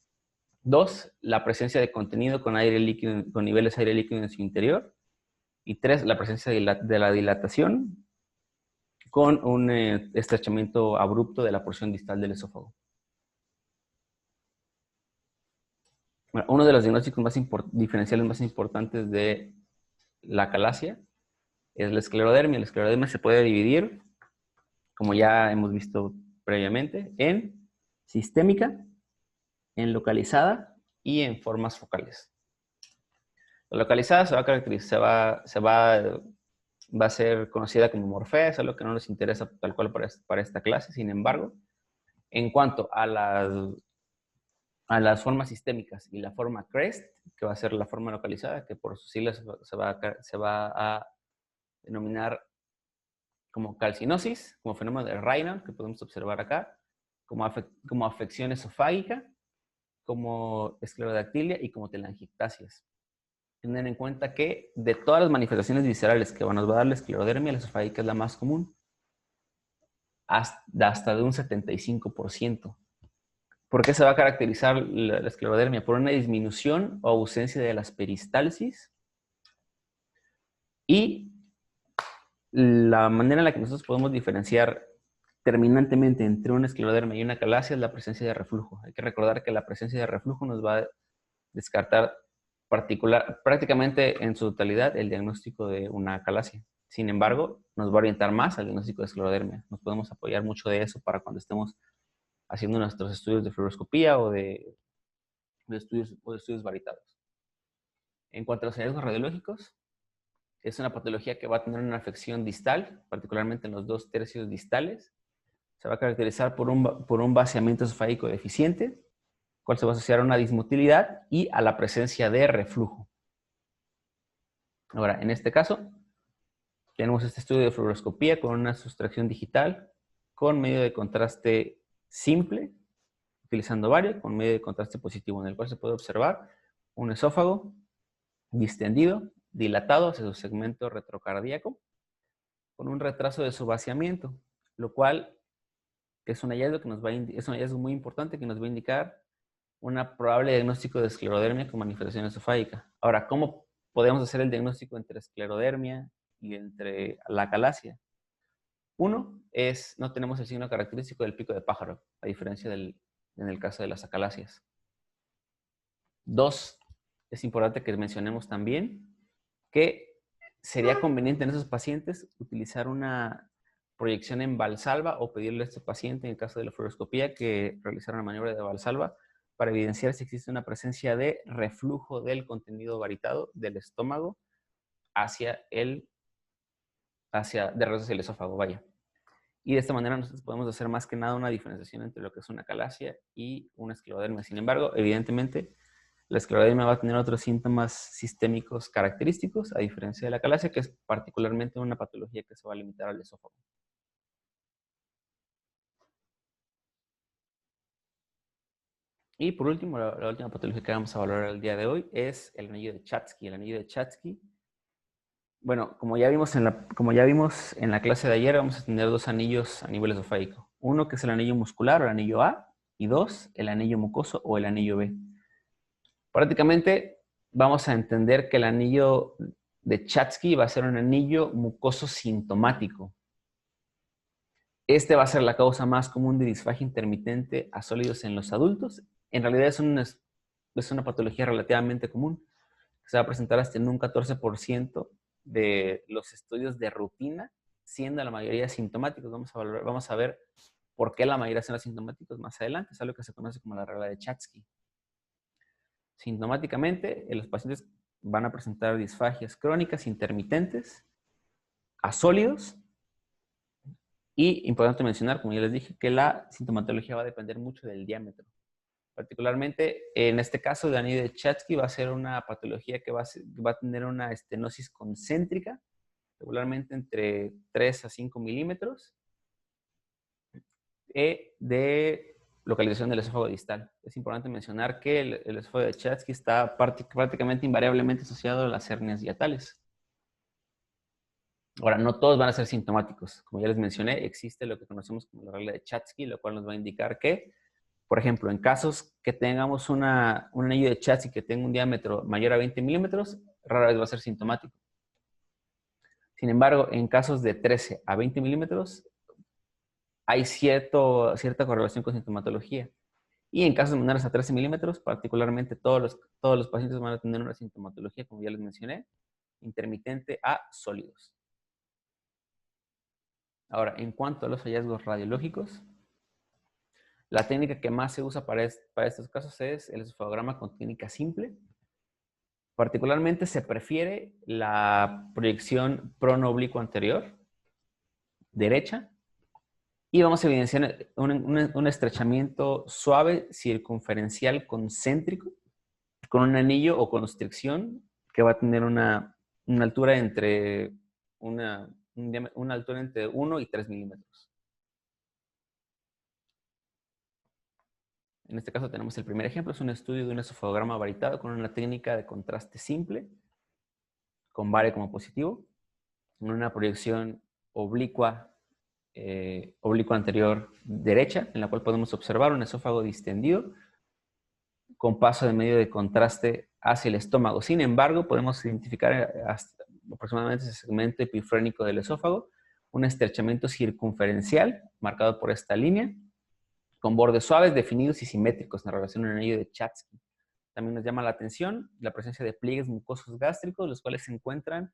2, la presencia de contenido con niveles de aire líquido en su interior. Y 3, la presencia de la dilatación con un estrechamiento abrupto de la porción distal del esófago. Bueno, uno de los diagnósticos diferenciales más importantes de la acalasia es la esclerodermia. La esclerodermia se puede dividir, como ya hemos visto previamente, en sistémica, en localizada y en formas focales. La localizada va a ser conocida como morfea, es algo que no nos interesa tal cual para esta clase. Sin embargo, en cuanto a las formas sistémicas y la forma CREST, que va a ser la forma localizada, que por sus siglas se va a denominar como calcinosis, como fenómeno de Raynaud, que podemos observar acá, como afección esofágica, como esclerodactilia y como telangiectasias. Tener en cuenta que de todas las manifestaciones viscerales que nos va a dar la esclerodermia, la esofágica es la más común, hasta de un 75%. ¿Por qué se va a caracterizar la esclerodermia? Por una disminución o ausencia de las peristalsis, y la manera en la que nosotros podemos diferenciar terminantemente entre una esclerodermia y una acalasia es la presencia de reflujo. Hay que recordar que la presencia de reflujo nos va a descartar prácticamente en su totalidad el diagnóstico de una acalasia. Sin embargo, nos va a orientar más al diagnóstico de esclerodermia. Nos podemos apoyar mucho de eso para cuando estemos haciendo nuestros estudios de fluoroscopía o de estudios varitados. En cuanto a los hallazgos radiológicos, es una patología que va a tener una afección distal, particularmente en los 2 tercios distales, se va a caracterizar por un vaciamiento esofágico deficiente, cual se va a asociar a una dismotilidad y a la presencia de reflujo. Ahora, en este caso, tenemos este estudio de fluoroscopía con una sustracción digital con medio de contraste simple, utilizando bario, con medio de contraste positivo, en el cual se puede observar un esófago distendido, dilatado hacia su segmento retrocardíaco, con un retraso de su vaciamiento, lo cual es un hallazgo, es un hallazgo muy importante que nos va a indicar un probable diagnóstico de esclerodermia con manifestación esofágica. Ahora, ¿cómo podemos hacer el diagnóstico entre esclerodermia y entre la acalasia? Uno es, no tenemos el signo característico del pico de pájaro, a diferencia en el caso de las acalasias. Dos, es importante que mencionemos también que sería conveniente en esos pacientes utilizar una proyección en Valsalva o pedirle a este paciente, en el caso de la fluoroscopía, que realizara una maniobra de Valsalva para evidenciar si existe una presencia de reflujo del contenido varitado del estómago hacia el esófago, vaya. Y de esta manera nosotros podemos hacer más que nada una diferenciación entre lo que es una acalasia y una esclerodermia. Sin embargo, evidentemente, la esclerodermia va a tener otros síntomas sistémicos característicos, a diferencia de la acalasia, que es particularmente una patología que se va a limitar al esófago. Y por último, la última patología que vamos a valorar el día de hoy es el anillo de Chatsky. El anillo de Chatsky, bueno, como ya vimos en la clase de ayer, vamos a tener dos anillos a nivel esofágico. Uno que es el anillo muscular o el anillo A, y dos, el anillo mucoso o el anillo B. Prácticamente vamos a entender que el anillo de Chatsky va a ser un anillo mucoso sintomático. Este va a ser la causa más común de disfagia intermitente a sólidos en los adultos. En realidad es una patología relativamente común. Se va a presentar hasta en un 14% de los estudios de rutina, siendo la mayoría asintomáticos. Vamos a ver por qué la mayoría son asintomáticos más adelante. Es algo que se conoce como la regla de Chatsky. Sintomáticamente, los pacientes van a presentar disfagias crónicas intermitentes a sólidos. Y importante mencionar, como ya les dije, que la sintomatología va a depender mucho del diámetro. Particularmente, en este caso de anillo de Chatsky, va a ser una patología que va a tener una estenosis concéntrica, regularmente entre 3 a 5 milímetros, de localización del esófago distal. Es importante mencionar que el esófago de Chatsky está prácticamente invariablemente asociado a las hernias diatales. Ahora, no todos van a ser sintomáticos. Como ya les mencioné, existe lo que conocemos como la regla de Chatsky, lo cual nos va a indicar que, por ejemplo, en casos que tengamos un anillo de Chatsky que tenga un diámetro mayor a 20 milímetros, rara vez va a ser sintomático. Sin embargo, en casos de 13 a 20 milímetros, hay cierta correlación con sintomatología. Y en casos menores a 13 milímetros, particularmente todos los pacientes van a tener una sintomatología, como ya les mencioné, intermitente a sólidos. Ahora, en cuanto a los hallazgos radiológicos, la técnica que más se usa para estos casos es el esofagograma con técnica simple. Particularmente se prefiere la proyección prono-oblicuo anterior, derecha, y vamos a evidenciar un estrechamiento suave, circunferencial, concéntrico, con un anillo o constricción que va a tener una altura entre una altura entre 1 y 3 milímetros. En este caso tenemos el primer ejemplo, es un estudio de un esofagograma varitado con una técnica de contraste simple, con bario como positivo, en una proyección oblicua anterior derecha, en la cual podemos observar un esófago distendido con paso de medio de contraste hacia el estómago. Sin embargo, podemos identificar hasta aproximadamente ese segmento epifrénico del esófago, un estrechamiento circunferencial marcado por esta línea, con bordes suaves, definidos y simétricos en relación al anillo de Chatsky. También nos llama la atención la presencia de pliegues mucosos gástricos, los cuales se encuentran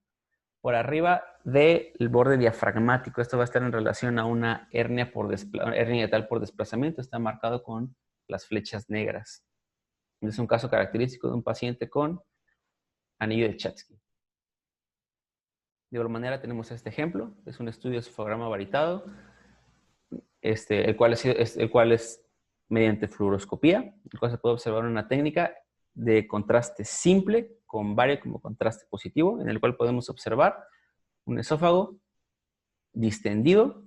por arriba del borde diafragmático. Esto va a estar en relación a una hernia yatal por desplazamiento. Está marcado con las flechas negras. Es un caso característico de un paciente con anillo de Chatsky. De igual manera tenemos este ejemplo. Es un estudio de esofagograma varitado el cual es mediante fluoroscopía, el cual se puede observar una técnica de contraste simple con bario como contraste positivo, en el cual podemos observar un esófago distendido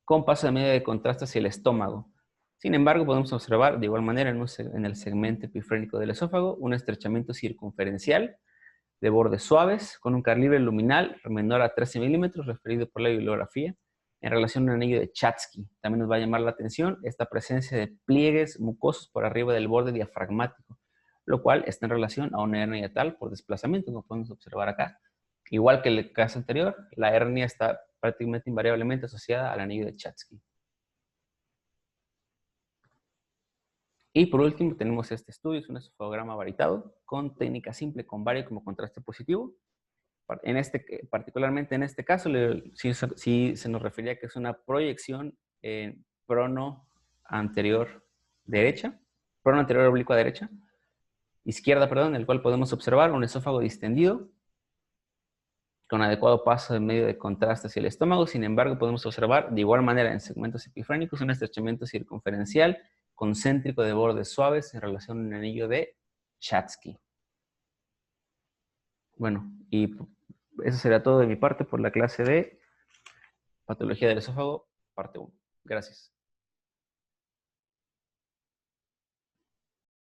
con paso de medio de contraste hacia el estómago. Sin embargo, podemos observar de igual manera en el segmento epifrénico del esófago un estrechamiento circunferencial de bordes suaves con un calibre luminal menor a 13 milímetros, referido por la bibliografía, en relación a un anillo de Chatsky. También nos va a llamar la atención esta presencia de pliegues mucosos por arriba del borde diafragmático, lo cual está en relación a una hernia tal por desplazamiento, como podemos observar acá. Igual que el caso anterior, la hernia está prácticamente invariablemente asociada al anillo de Chatsky. Y por último tenemos este estudio, es un esofagograma varitado con técnica simple con bario como contraste positivo. Particularmente en este caso, sí se nos refería que es una proyección en prono anterior oblicua derecha, izquierda, perdón, en el cual podemos observar un esófago distendido con adecuado paso de medio de contraste hacia el estómago. Sin embargo, podemos observar de igual manera en segmentos epifrénicos un estrechamiento circunferencial concéntrico de bordes suaves en relación a un anillo de Chatsky. Bueno, y eso será todo de mi parte por la clase de Patología del Esófago, parte 1. Gracias.